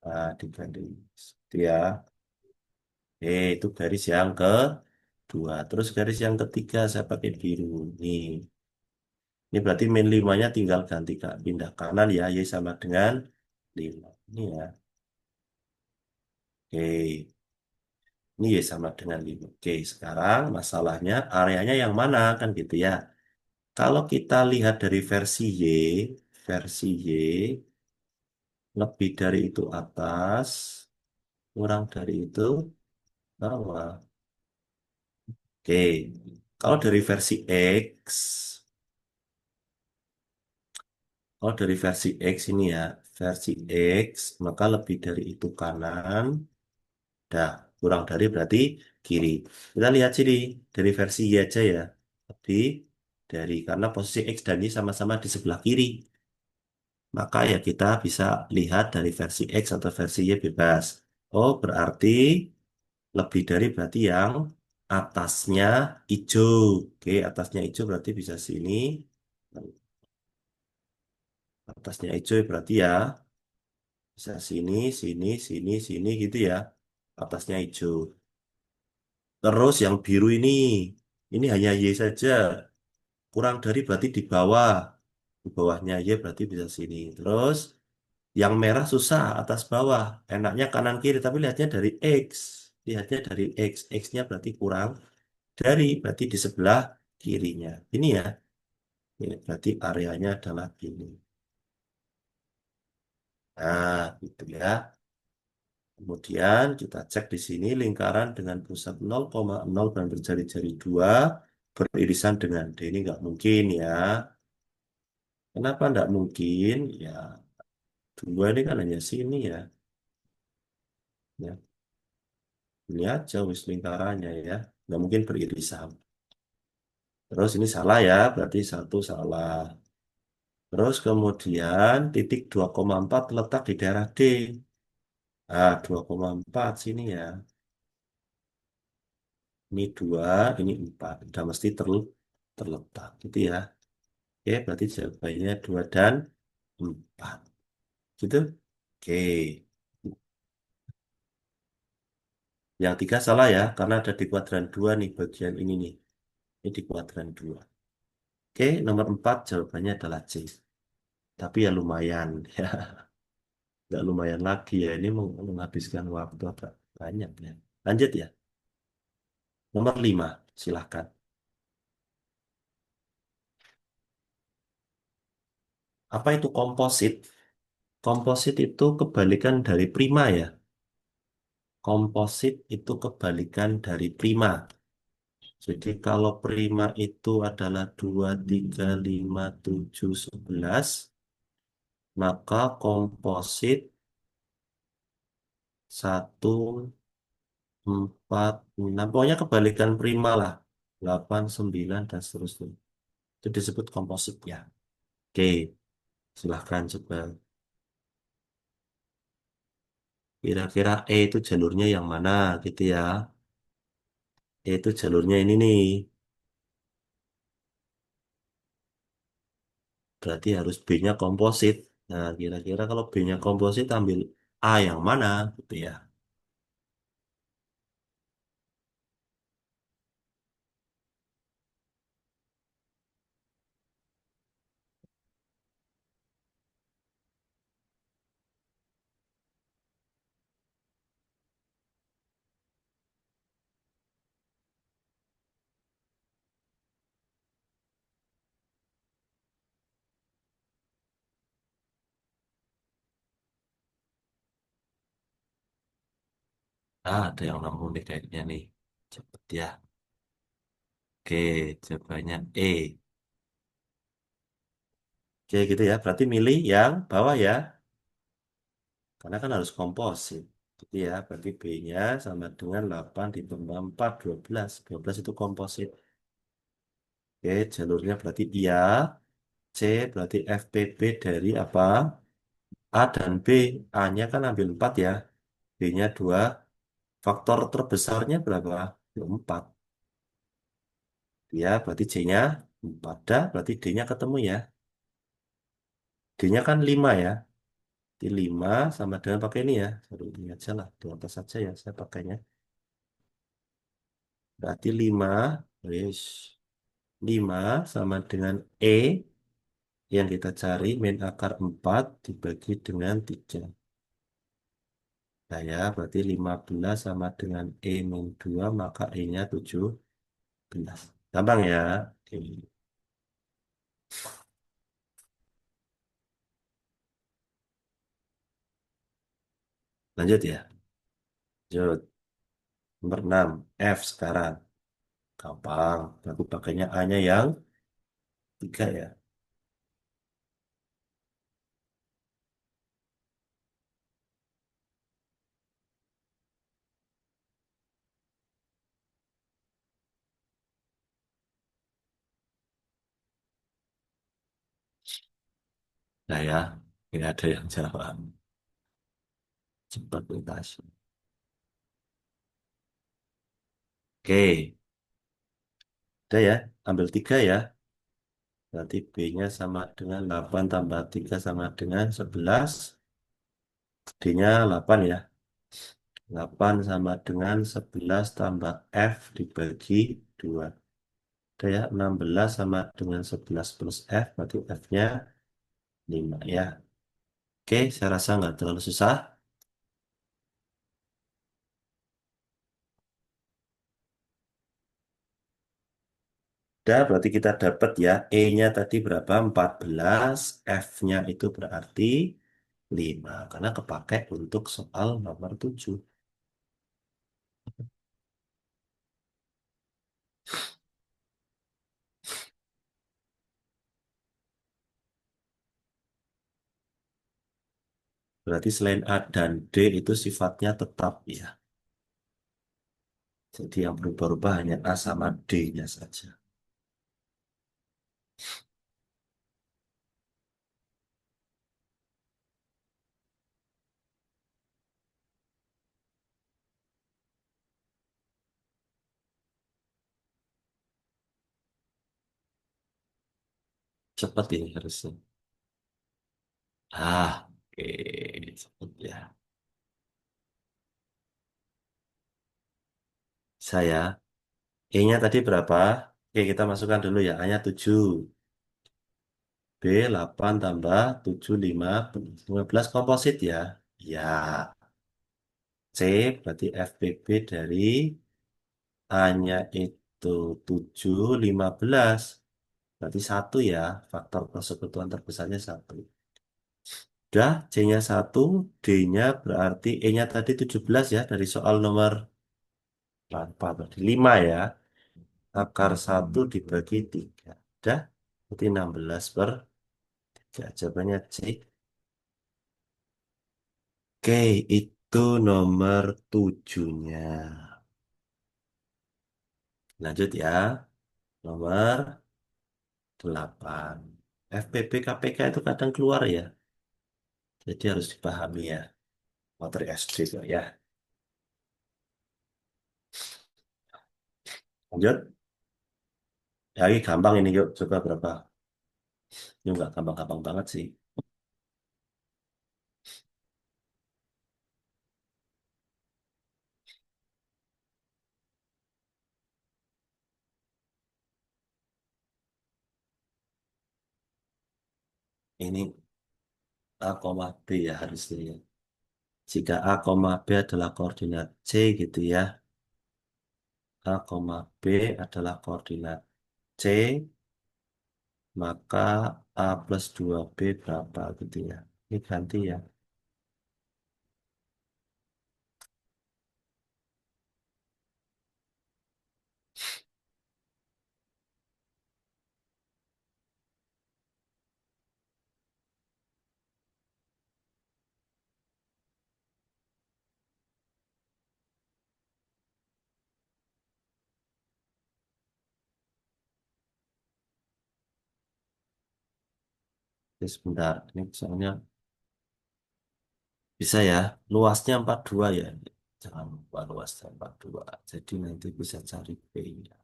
Nah, dibanding. Itu ya. Itu garis yang kedua. Terus garis yang ketiga saya pakai biru. Nih. Ini berarti min 5-nya tinggal ganti Kak. Pindah kanan ya. Y sama dengan 5. Ini ya. Oke. Ini Y sama dengan 5. Oke. Sekarang masalahnya areanya yang mana? Kan gitu ya. Kalau kita lihat dari versi Y lebih dari itu atas, kurang dari itu bawah. Oke, kalau dari versi X, kalau dari versi X ini ya, versi X, maka lebih dari itu kanan. Dah, Kurang dari berarti kiri. Kita lihat sini dari versi Y aja ya. Lebih dari karena posisi X dan Y sama-sama di sebelah kiri. Maka ya kita bisa lihat dari versi X atau versi Y bebas. Oh, berarti lebih dari berarti yang atasnya hijau. Oke, atasnya hijau berarti bisa sini. Atasnya hijau berarti ya bisa sini, sini, sini, sini gitu ya. Atasnya hijau. Terus yang biru ini hanya Y saja. Kurang dari berarti di bawah. Di bawahnya Y berarti bisa sini. Terus yang merah susah atas bawah. Enaknya kanan kiri, tapi lihatnya dari X. Lihatnya dari X. X-nya berarti kurang dari berarti di sebelah kirinya. Ini ya. Ini berarti areanya adalah ini. Nah, gitu ya. Kemudian kita cek di sini lingkaran dengan pusat 0,0 dan berjari-jari 2 beririsan dengan D. Ini nggak mungkin ya. Kenapa nggak mungkin? Ya, 2 ini kan hanya sini ya. Ya, ini aja wis lingkarannya ya. Nggak mungkin beririsan. Terus ini salah ya, berarti satu salah. Terus kemudian titik 2,4 terletak di daerah D. Ah, 2,4 sini ya. Ini 2, ini 4. Udah mesti terletak gitu ya. Oke, berarti jawabannya 2 dan 4. Gitu? Oke. Yang 3 salah ya, karena ada di kuadran 2 nih bagian ini nih. Ini di kuadran 2. Oke, nomor 4 jawabannya adalah C. Tapi ya lumayan. Ya, nggak lumayan lagi ya. Ini menghabiskan waktu agak banyak ya. Lanjut ya. Nomor 5, silahkan. Apa itu komposit? Komposit itu kebalikan dari prima ya. Komposit itu kebalikan dari prima. Jadi kalau prima itu adalah 2, 3, 5, 7, 11, maka komposit 1, 4, 6, pokoknya kebalikan prima lah. 8, 9, dan seterusnya. Itu disebut komposit ya. Oke, silahkan coba. Kira-kira E itu jalurnya yang mana gitu ya. E itu jalurnya ini nih. Berarti harus B-nya komposit. Nah, kira-kira kalau B-nya komposit ambil A yang mana gitu ya. Ah, ada yang nemu nih kayaknya nih. Cepet ya. Oke, jawabannya E. Oke, gitu ya. Berarti milih yang bawah ya. Karena kan harus komposit. Gitu ya. Berarti B-nya sama dengan 8 ditambah 4, 12. 12 itu komposit. Oke, jalurnya berarti iya. C berarti FPB dari apa? A dan B. A-nya kan ambil 4 ya. B-nya 2. Faktor terbesarnya berapa? 4. Ya, berarti C-nya 4. Dah, berarti D-nya ketemu ya. D-nya kan 5 ya. Di 5 sama dengan pakai ini ya. Aduh, ini aja lah. Di atas saja ya saya pakainya. Berarti 5. Wis. 5 sama dengan E yang kita cari min akar 4 dibagi dengan 3. Nah ya, berarti 15 sama dengan E min 2 maka E-nya 17. Gampang ya. Oke. Lanjut ya. Lanjut. Nomor 6. F sekarang. Gampang. Tapi pakainya A-nya yang 3 ya. Nah ya, nggak ada yang jawab. Cepat lintas. Oke, udah ya. Ambil 3 ya. Berarti B-nya sama dengan 8 tambah 3 sama dengan 11. D-nya 8 ya. 8 sama dengan 11 tambah F dibagi 2. Udah ya, 16 sama dengan 11 plus F, berarti F-nya 5 ya. Oke, saya rasa nggak terlalu susah. Udah, berarti kita dapat ya, E-nya tadi berapa? 14, F-nya itu berarti 5. Karena kepakai untuk soal nomor 7. Berarti selain A dan D itu sifatnya tetap ya. Jadi yang berubah-ubah hanya A sama D-nya saja. Cepat ini harusnya. Oke, cepet ya. Saya, E-nya tadi berapa? Oke, kita masukkan dulu ya. A-nya 7. B 8 tambah 7 15 komposit ya. Ya, C berarti FPB dari A-nya itu 7 15. Berarti satu ya. Faktor persekutuan terbesarnya satu. Udah, C-nya satu, D-nya berarti E-nya tadi 17 ya dari soal nomor berapa? Berarti 5 ya. Akar satu dibagi 3. Udah, berarti 16 per 3. Jawabannya C. Oke, itu nomor tujuhnya. Lanjut ya, nomor 8. FPP KPK itu kadang keluar ya, jadi harus dipahami ya. Materi SD kok ya. Lanjut, ya ini gampang ini yuk, coba berapa? Ini nggak gampang-gampang banget sih. Ini A, B ya harusnya ya. Jika A, B adalah koordinat C gitu ya. A, B adalah koordinat C, maka A plus 2B berapa gitu ya. Ini ganti ya. Oke, sebentar, ini soalnya bisa ya. Luasnya 42 ya. Jangan lupa luasnya 42. Jadi nanti bisa cari B-nya.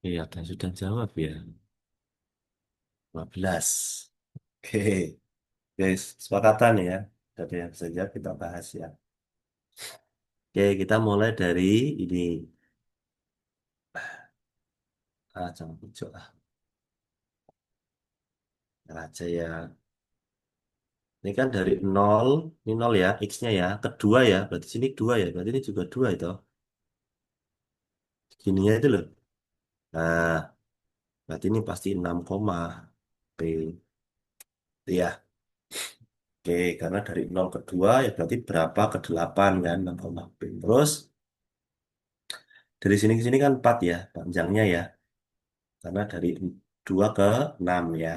Iya, dan sudah jawab ya. 15. Oke, guys, sepakatan ya. Jadi yang saja kita bahas ya. Oke, kita mulai dari ini. Jangan pojok lah. Ntar aja ya. Ini kan dari nol, ini 0 ya, X-nya ya. Kedua ya, berarti sini 2 ya. Berarti ini juga 2 itu. Gininya itu loh. Nah, Berarti ini pasti 6 koma P. Ya, oke. Karena dari 0 ke 2 ya berarti berapa ke 8 kan 6 koma P. Terus dari sini ke sini kan 4 ya panjangnya ya. Karena dari 2 ke 6 ya.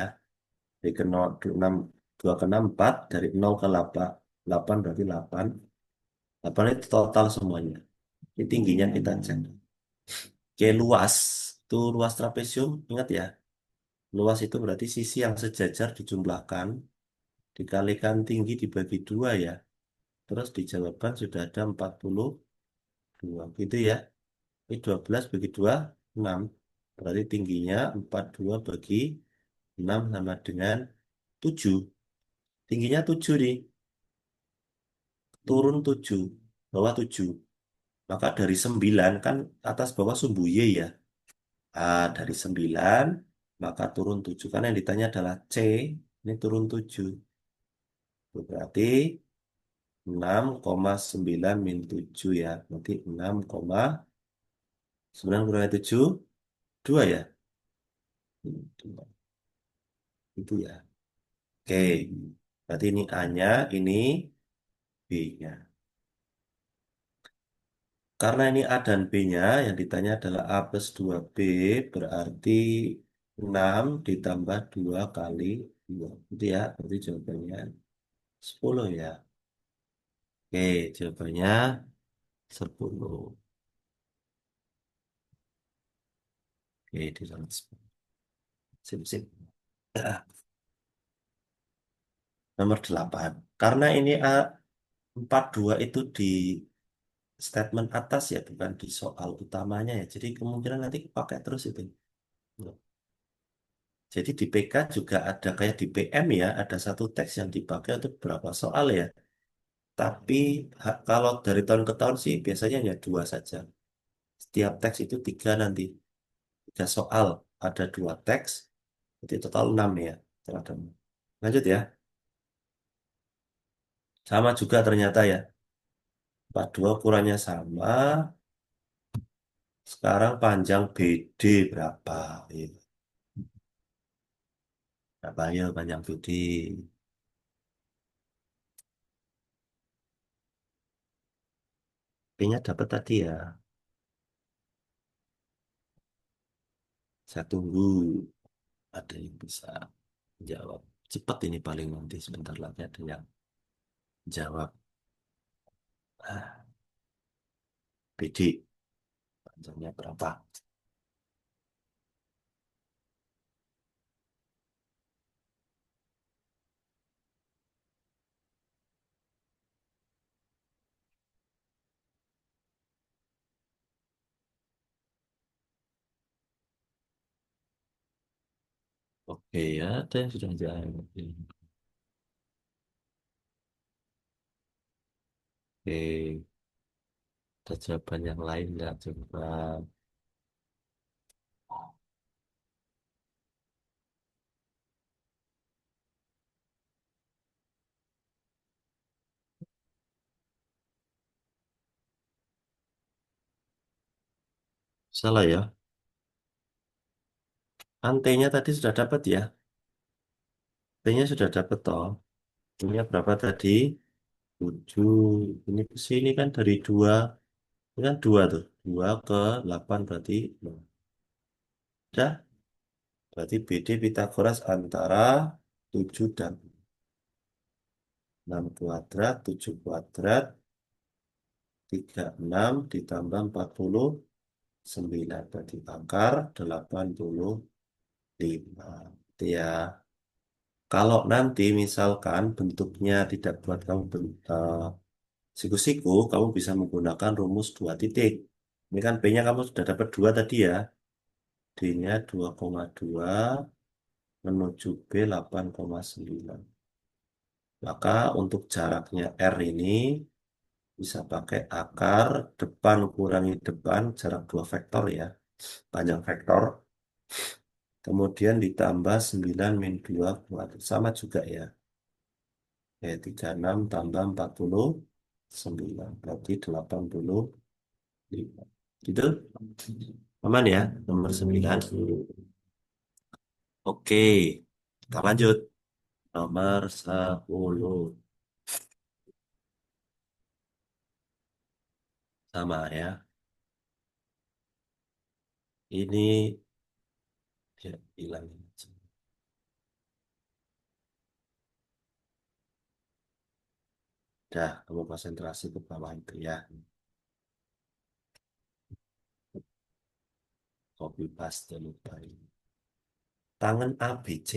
Dari ke 0, 6, 2 ke 6, 4. Dari 0 ke 8, 8 berarti 8. 8 itu total semuanya. Ini tingginya kita cek. Oke, luas. Itu luas trapesium, ingat ya. Luas itu berarti sisi yang sejajar dijumlahkan, dikalikan tinggi dibagi 2 ya. Terus dijawabkan sudah ada 42. Gitu ya. Ini 12 bagi 2, 6. Berarti tingginya 42 bagi 6 sama dengan 7. Tingginya 7 nih. Turun 7. Bawah 7. Maka dari 9 kan atas bawah sumbu Y ya. Dari 9 maka turun 7. Karena yang ditanya adalah C. Ini turun 7. Berarti 6,9 min 7 ya. Berarti 6,9 kurangi 7. 2 ya. Itu ya. Oke. Berarti ini A-nya, ini B-nya. Karena ini A dan B-nya, yang ditanya adalah A plus 2B, berarti 6 ditambah 2 kali 2. Itu ya, berarti jawabannya 10 ya. Oke, jawabannya 10. Oke, di dalam 10. Sip, sip. Ah, nomor 8. Karena ini A 42 itu di statement atas ya, bukan di soal utamanya ya. Jadi kemungkinan nanti pakai terus itu. Jadi di PK juga ada kayak di PM ya, ada satu teks yang dipakai untuk beberapa soal ya. Tapi kalau dari tahun ke tahun sih biasanya hanya dua saja. Setiap teks itu tiga nanti, tiga soal, ada dua teks, jadi total 6 ya. Terhadap. Lanjut ya, sama juga ternyata ya. 42 ukurannya sama, sekarang panjang BD berapa? Ya, berapa ya panjang BD? P-nya dapat tadi ya, saya tunggu. Ada yang bisa jawab. Cepat ini paling nanti sebentar lagi ada yang jawab. Ah, BD panjangnya berapa? Oke ya, ada yang sudah jawab. Oke, ada jawaban yang lain nggak coba? Salah ya. Antenya tadi sudah dapat ya. T-nya sudah dapat toh. Ini berapa tadi? 7. Ini ke sini kan dari 2. Ini kan 2 tuh. 2 ke 8 berarti 6. Udah. Berarti BD Pitagoras antara 7 dan 6 kuadrat, 7 kuadrat, 36 ditambah 49. Berarti akar 85. Itu ya. Kalau nanti misalkan bentuknya tidak buat kamu siku-siku, kamu bisa menggunakan rumus 2 titik. Ini kan B-nya kamu sudah dapat 2 tadi ya. D-nya 2,2 menuju B 8,9. Maka untuk jaraknya R ini bisa pakai akar depan kurangi depan jarak 2 vektor ya. Panjang vektor. Kemudian ditambah 9 min 2 kuadrat. Sama juga ya. Ya 36 tambah 49. Berarti 85. Gitu. Aman ya. Nomor 9. Oke, kita lanjut. Nomor 10. Sama ya. Ini ya, hilang. Dah, kamu konsentrasi ke bawah itu ya. Copy paste lupa ini. Tangan ABC.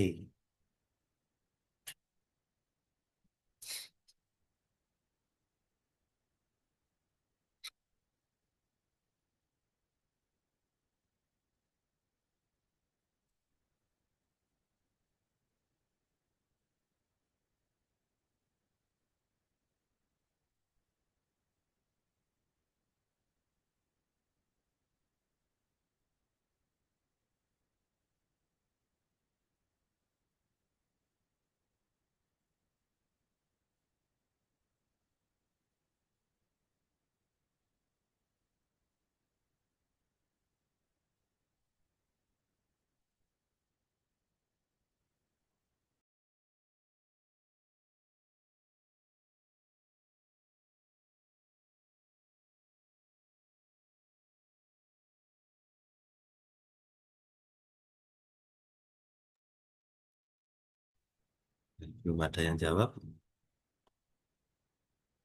Belum ada yang jawab.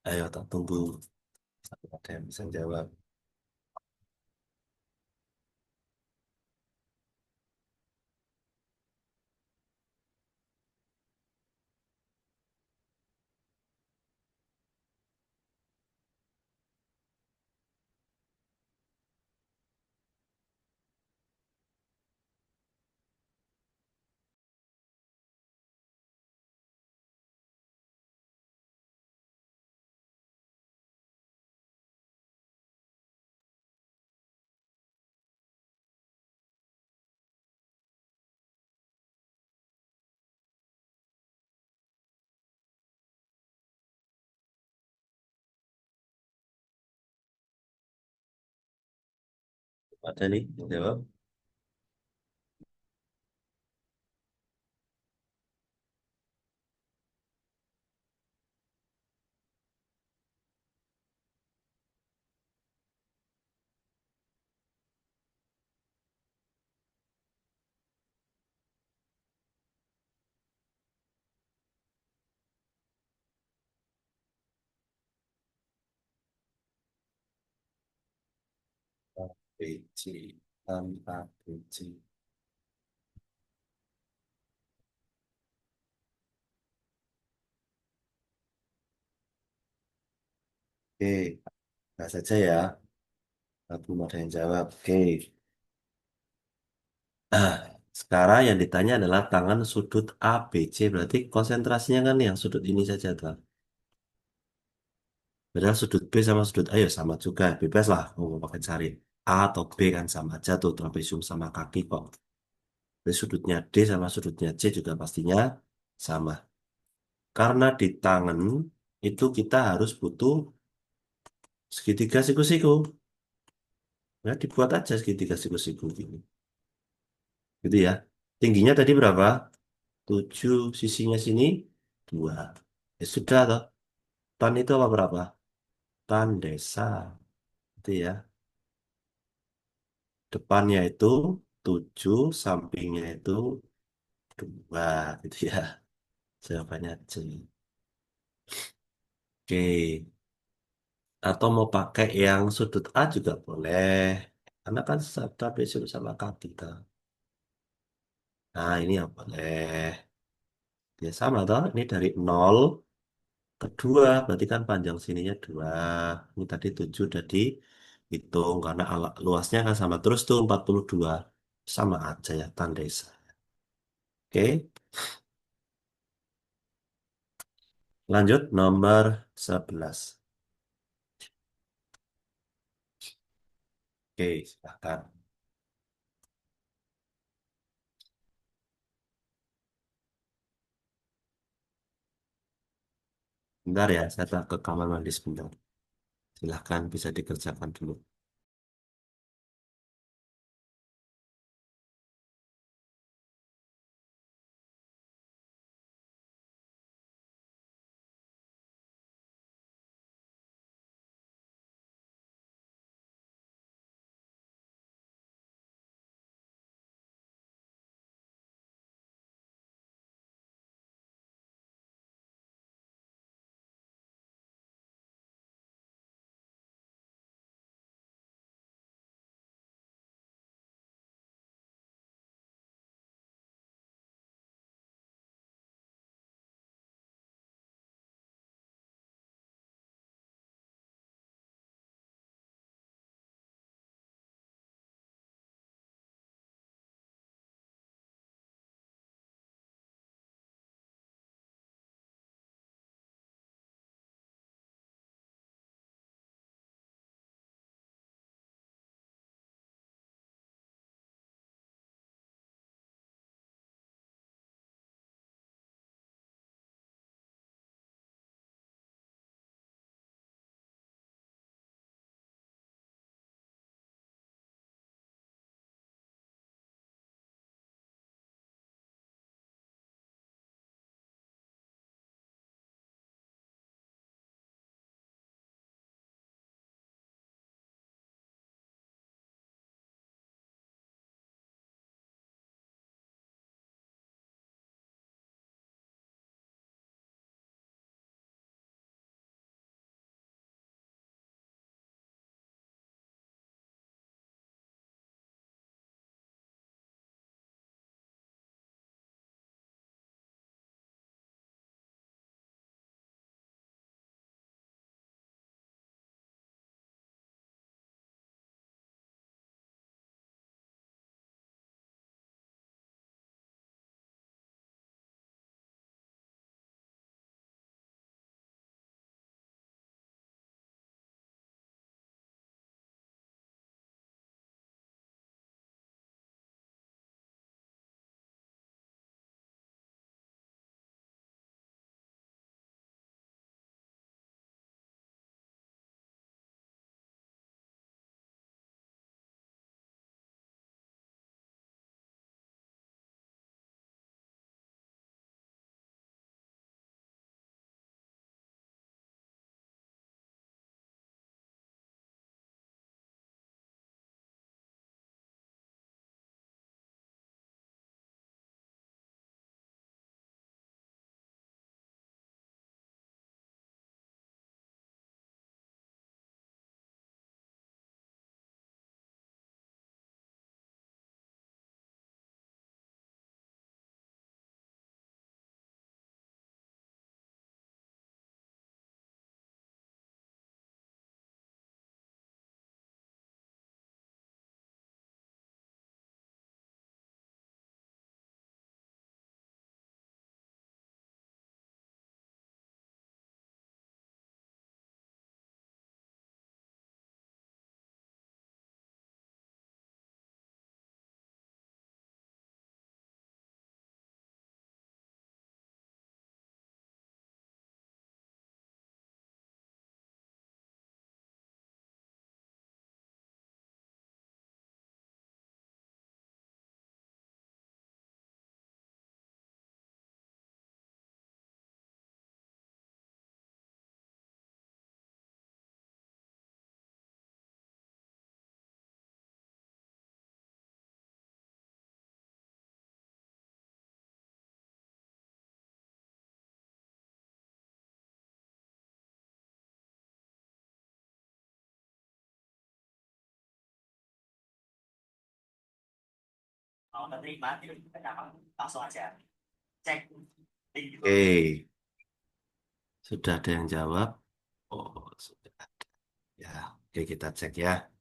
Ayo, tak tunggu. Ada yang bisa jawab. Ada nih yang jawab. ABC. Tanpa ABC. Oke, nah saja ya. Belum ada yang jawab. Oke. Ah, sekarang yang ditanya adalah tangan sudut ABC. Berarti konsentrasinya kan yang sudut ini saja tuh. Padahal sudut B sama sudut A ya sama juga. Bebas lah mau pakai cari. A atau B kan sama aja tuh. Trapesium sama kaki kok. Jadi sudutnya D sama sudutnya C juga pastinya sama. Karena di tangan itu kita harus butuh segitiga siku-siku. Nah, dibuat aja segitiga siku-siku gini. Gitu ya. Tingginya tadi berapa? 7, sisinya sini 2. Ya sudah toh. Tan itu apa berapa? Tan desa. Itu ya. Depannya itu 7, sampingnya itu 2. Gitu ya. Jawabannya C. Oke. Atau mau pakai yang sudut A juga boleh. Karena kan trapesium sama kaki kita. Nah, ini yang boleh. Ya sama toh. Ini dari 0 ke 2. Berarti kan panjang sininya 2. Ini tadi 7 udah dihitung. Karena luasnya kan sama terus tuh 42. Sama aja ya tanda desa. Oke. Lanjut nomor 11. Oke, silahkan. Bentar ya, saya tak ke kamar mandi sebentar. Silahkan bisa dikerjakan dulu. Oke, sudah ada yang jawab. Oh, sudah ada. Ya, oke kita cek ya.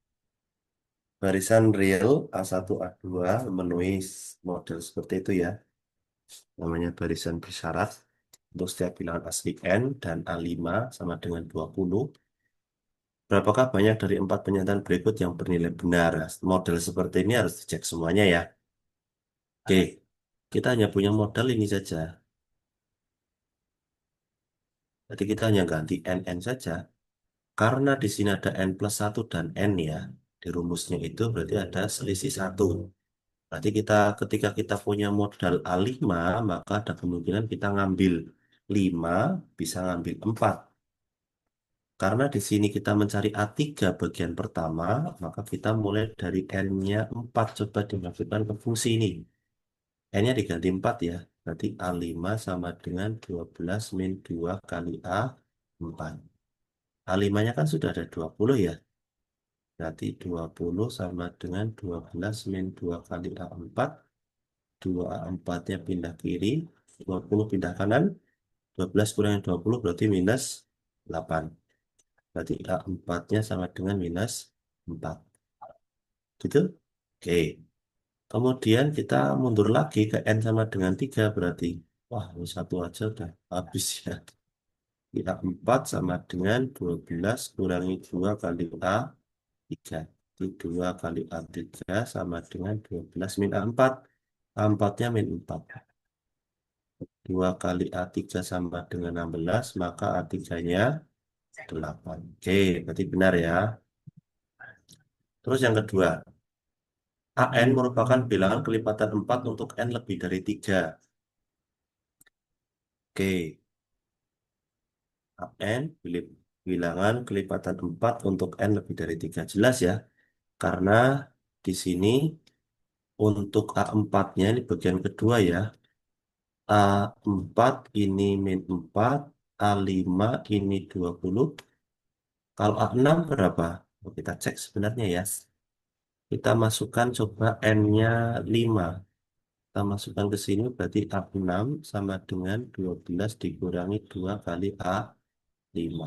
Barisan real A1, A2 memenuhi model seperti itu ya. Namanya barisan bersyarat untuk setiap bilangan asli N dan A5 sama dengan 20. Berapakah banyak dari empat pernyataan berikut yang bernilai benar? Model seperti ini harus dicek semuanya ya. Oke, kita hanya punya modal ini saja. Jadi kita hanya ganti N saja. Karena di sini ada N+1 dan N ya. Di rumusnya itu berarti ada selisih satu. Berarti ketika kita punya modal A5, maka ada kemungkinan kita ngambil 5, bisa ngambil 4. Karena di sini kita mencari A3 bagian pertama, maka kita mulai dari N-nya 4. Coba dimasukkan ke fungsi ini. N-nya diganti 4 ya. Berarti A5 sama dengan 12 min 2 kali A4. A5-nya kan sudah ada 20 ya. Berarti 20 sama dengan 12 min 2 kali A4. 2A4-nya pindah kiri, 20 pindah kanan, 12 kurangi 20 berarti minus 8. Berarti A4-nya sama dengan minus 4. Gitu? Oke. Kemudian kita mundur lagi ke N sama dengan 3 berarti. Wah, ini satu aja udah habis ya. A4 sama dengan 12 kurangi 2 kali A3. Itu 2 kali A3 sama dengan 12 min A4. A4-nya min 4. 2 kali A3 sama dengan 16, maka A3-nya 8. Oke, berarti benar ya. Terus yang kedua, AN merupakan bilangan kelipatan 4 untuk N lebih dari 3. Oke, AN bilangan kelipatan 4 untuk N lebih dari 3. Jelas ya, karena di sini untuk A4-nya ini bagian kedua ya. A4 ini min 4, A5 ini 20. Kalau A6 berapa? Oh, kita cek sebenarnya ya. Kita masukkan coba N-nya 5. Kita masukkan ke sini berarti A6 sama dengan 12 dikurangi 2 kali A5.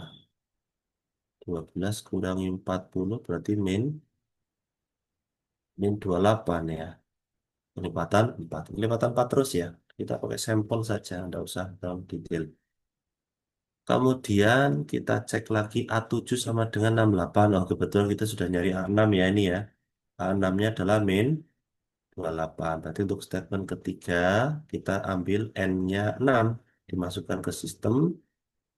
12 kurangi 40 berarti min 28 ya. Kelipatan 4. Kelipatan 4 terus ya. Kita pakai sampel saja, enggak usah terlalu detail. Kemudian kita cek lagi A7 sama dengan 68. Oh, kebetulan kita sudah nyari A6 ya ini ya. A6-nya adalah min 28. Berarti untuk statement ketiga, kita ambil N-nya 6. Dimasukkan ke sistem.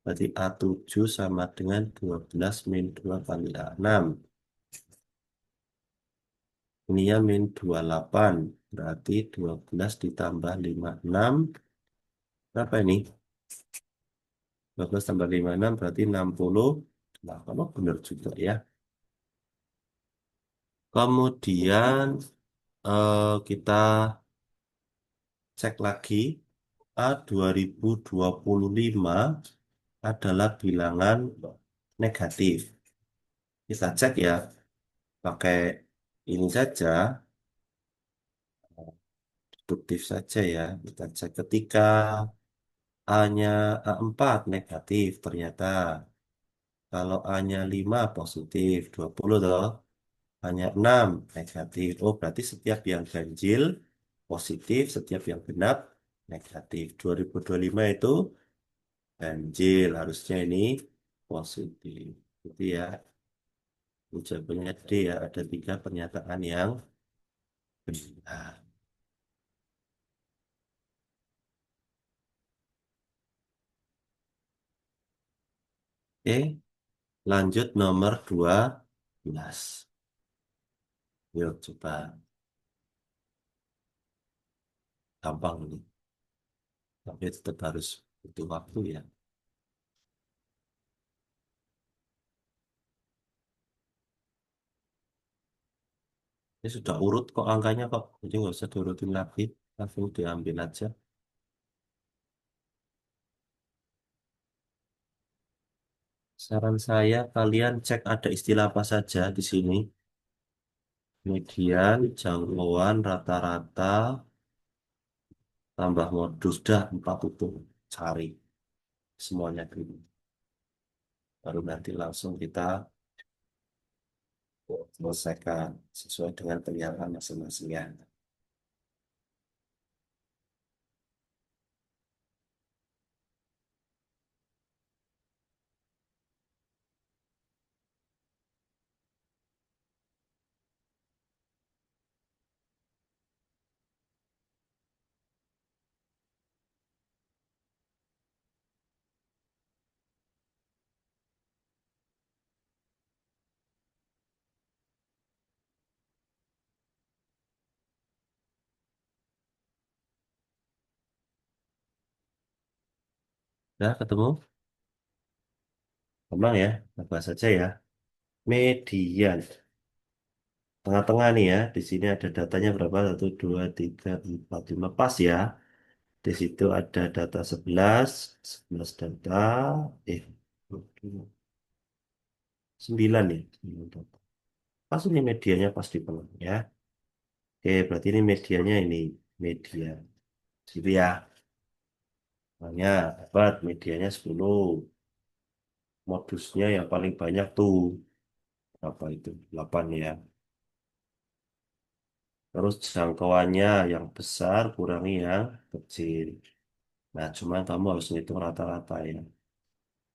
Berarti A7 sama dengan 12 min 2 kali A6. Ini ya min 28. Berarti 12 ditambah 56. Berapa ini? 12 tambah 56 berarti 60. Nah, kalau benar juga ya. Kemudian kita cek lagi. A2025 adalah bilangan negatif. Kita cek ya, pakai ini saja, deduktif saja ya. Kita cek ketika A-nya A4 negatif ternyata. Kalau A-nya 5 positif, 20 toh. A-nya 6 negatif. Oh, berarti setiap yang ganjil positif, setiap yang genap negatif. 2025 itu ganjil, harusnya ini positif. Jadi ya, jawabannya D ya, ada tiga pernyataan yang benar. Oke, lanjut nomor 12. Yuk, coba. Gampang ini. Tapi tetap harus butuh waktu ya. Ini sudah urut kok angkanya kok. Jadi nggak usah diurutin lagi. Langsung diambil aja. Saran saya, kalian cek ada istilah apa saja di sini. Median, jangkauan, rata-rata, tambah modus. Dah, empat itu. Cari semuanya dulu. Baru nanti langsung kita selesaikan sesuai dengan pernyataan masing-masing ya. Dah ketemu? Gampang ya, apa saja ya. Median. Tengah-tengah nih ya, di sini ada datanya berapa? Satu, dua, tiga, empat, lima. Pas ya. Di situ ada data 11, 11 data, eh, 9 ya. 9 data. Pas ini medianya pas di tengah ya. Oke, berarti ini medianya ini. Media. Gitu ya. Makanya dapat medianya 10. Modusnya yang paling banyak tuh. Apa itu? 8 ya. Terus jangkauannya yang besar kurangi yang kecil. Nah, cuman kamu harus ngitung rata-rata ya.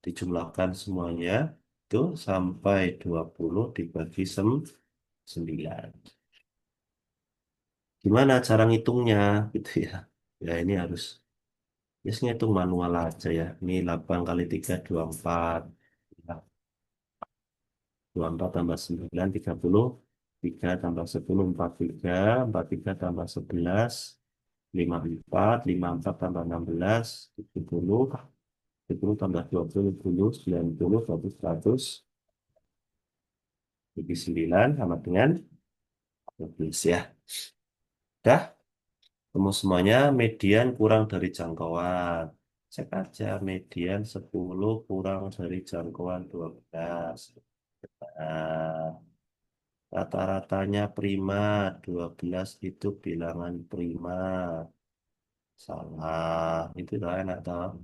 Dijumlahkan semuanya itu sampai 20 dibagi 9. Gimana cara ngitungnya gitu ya. Ya ini harus ya ngitung manual aja ya. Ini 8 kali 3 24. Nah, 24 tambah 9 30. 3 tambah 10 43. 43 tambah 11 54. 54 tambah 16 70. 10 tambah 20 90 berarti 100 bagi 9 sama dengan 12 ya. Dah, temu semuanya median kurang dari jangkauan. Cek aja median 10 kurang dari jangkauan 12. Nah, rata-ratanya prima, 12 itu bilangan prima. Salah, itu dah enak tahu.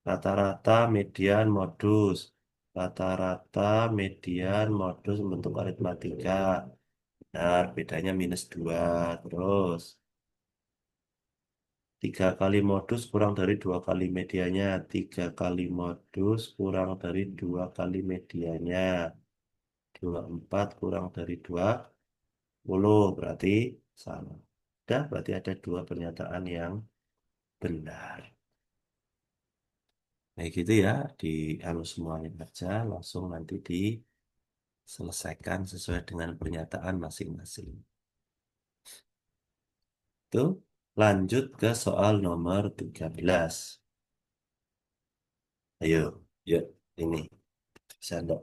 Rata-rata median modus. Rata-rata median modus bentuk aritmatika. Benar, bedanya -2. Terus, 3 kali modus kurang dari 2 kali medianya. 3 kali modus kurang dari 2 kali medianya. 24 kurang dari 20. Berarti salah. Dah, berarti ada dua pernyataan yang benar. Nah, gitu ya. Di anu semuanya aja. Langsung nanti diselesaikan sesuai dengan pernyataan masing-masing. Tuh, lanjut ke soal nomor 13. Ayo, yuk, ini. Bisa enggak?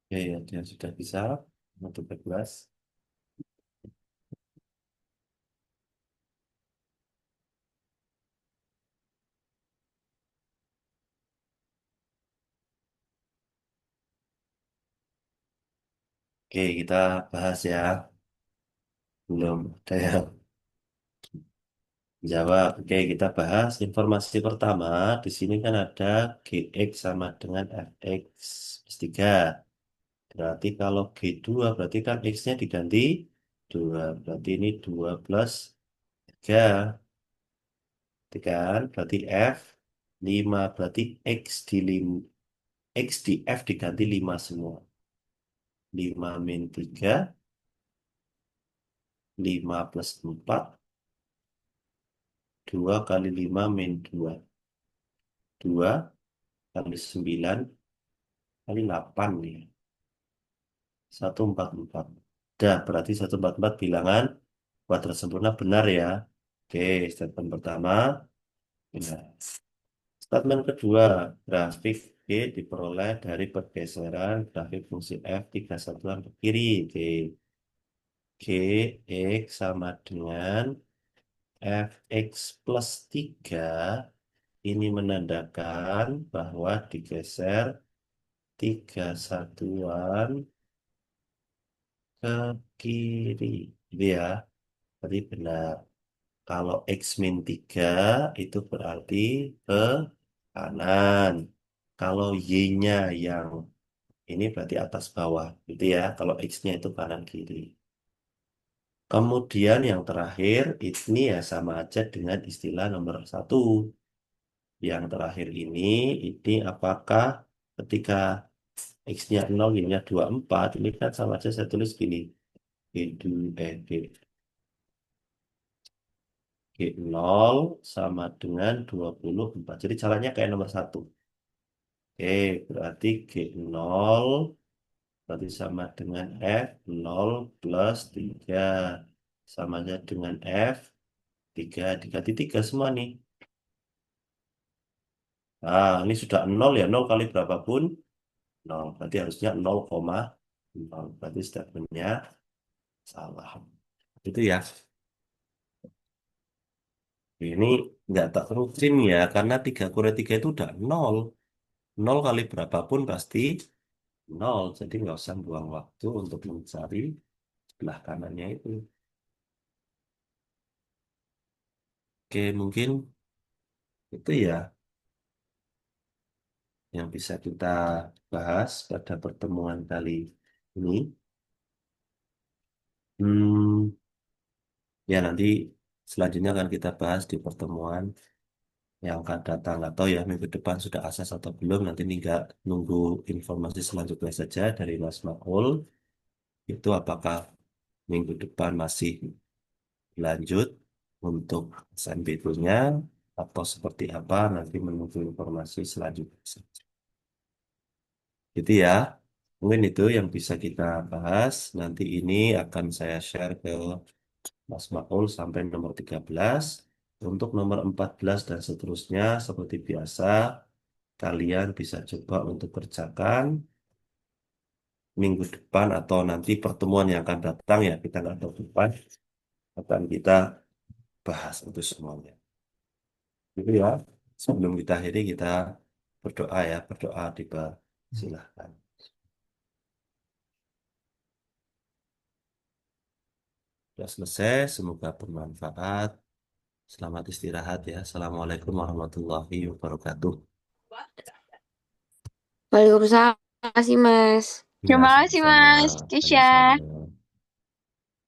Oke, ada yang sudah bisa. 114. Oke, kita bahas ya. Belum ada yang jawab. Oke, kita bahas informasi pertama. Di sini kan ada GX sama dengan FX plus 3. Berarti kalau G2 berarti kan X-nya diganti 2. Berarti ini 2 plus 3. Kan? Berarti F 5. Berarti X di, X di F diganti 5 semua. 5 min 3, 5 plus 4, 2 kali 5 min 2. 2 kali 9 kali 8 nih. 144. Dah, berarti 144 bilangan kuadrat sempurna benar ya. Oke, statement pertama benar. Statement kedua, grafik G diperoleh dari pergeseran grafik fungsi F 3 satuan ke kiri. Oke, G, X sama dengan Fx plus 3 ini menandakan bahwa digeser 3 satuan ke kiri. Gitu ya, berarti benar. Kalau X min 3 itu berarti ke kanan. Kalau Y-nya yang ini berarti atas bawah. Gitu ya, kalau X-nya itu kanan kiri. Kemudian yang terakhir, ini ya sama aja dengan istilah nomor satu. Yang terakhir ini apakah ketika X-nya 0, Y-nya 24, ini kan sama aja saya tulis gini. G0 sama dengan 24. Jadi caranya kayak nomor satu. Oke, berarti G0 berarti sama dengan F0 plus 3. Sama aja dengan F 3 dikali 3 semua nih. Nah, ini sudah 0 ya, 0 kali berapapun 0. Berarti harusnya 0,0. Berarti statementnya salah. Itu ya. Ini nggak tak terusin ya, karena 3 kurang 3 itu udah 0. 0 kali berapapun pasti 0. Jadi nggak usah buang waktu untuk mencari sebelah kanannya itu. Oke, mungkin itu ya yang bisa kita bahas pada pertemuan kali ini. Hmm, ya nanti selanjutnya akan kita bahas di pertemuan yang akan datang. Atau ya minggu depan sudah asas atau belum. Nanti tinggal nunggu informasi selanjutnya saja dari Mas Makul. Itu apakah minggu depan masih lanjut untuk SNP-nya atau seperti apa nanti menunggu informasi selanjutnya. Gitu ya. Mungkin itu yang bisa kita bahas. Nanti ini akan saya share ke Mas Makul sampai nomor 13. Untuk nomor 14 dan seterusnya, seperti biasa, kalian bisa coba untuk kerjakan minggu depan atau nanti pertemuan yang akan datang ya. Kita nggak tahu depan, akan kita bahas itu semuanya. Gitu ya. Sebelum kita akhiri, kita berdoa ya. Berdoa di bawah. Silahkan. Sudah selesai, semoga bermanfaat. Selamat istirahat ya. Assalamualaikum warahmatullahi wabarakatuh. Waalaikumsalam. Terima kasih, Mas. Ya, Terima kasih sama-sama. Mas Kesha. Sama-sama.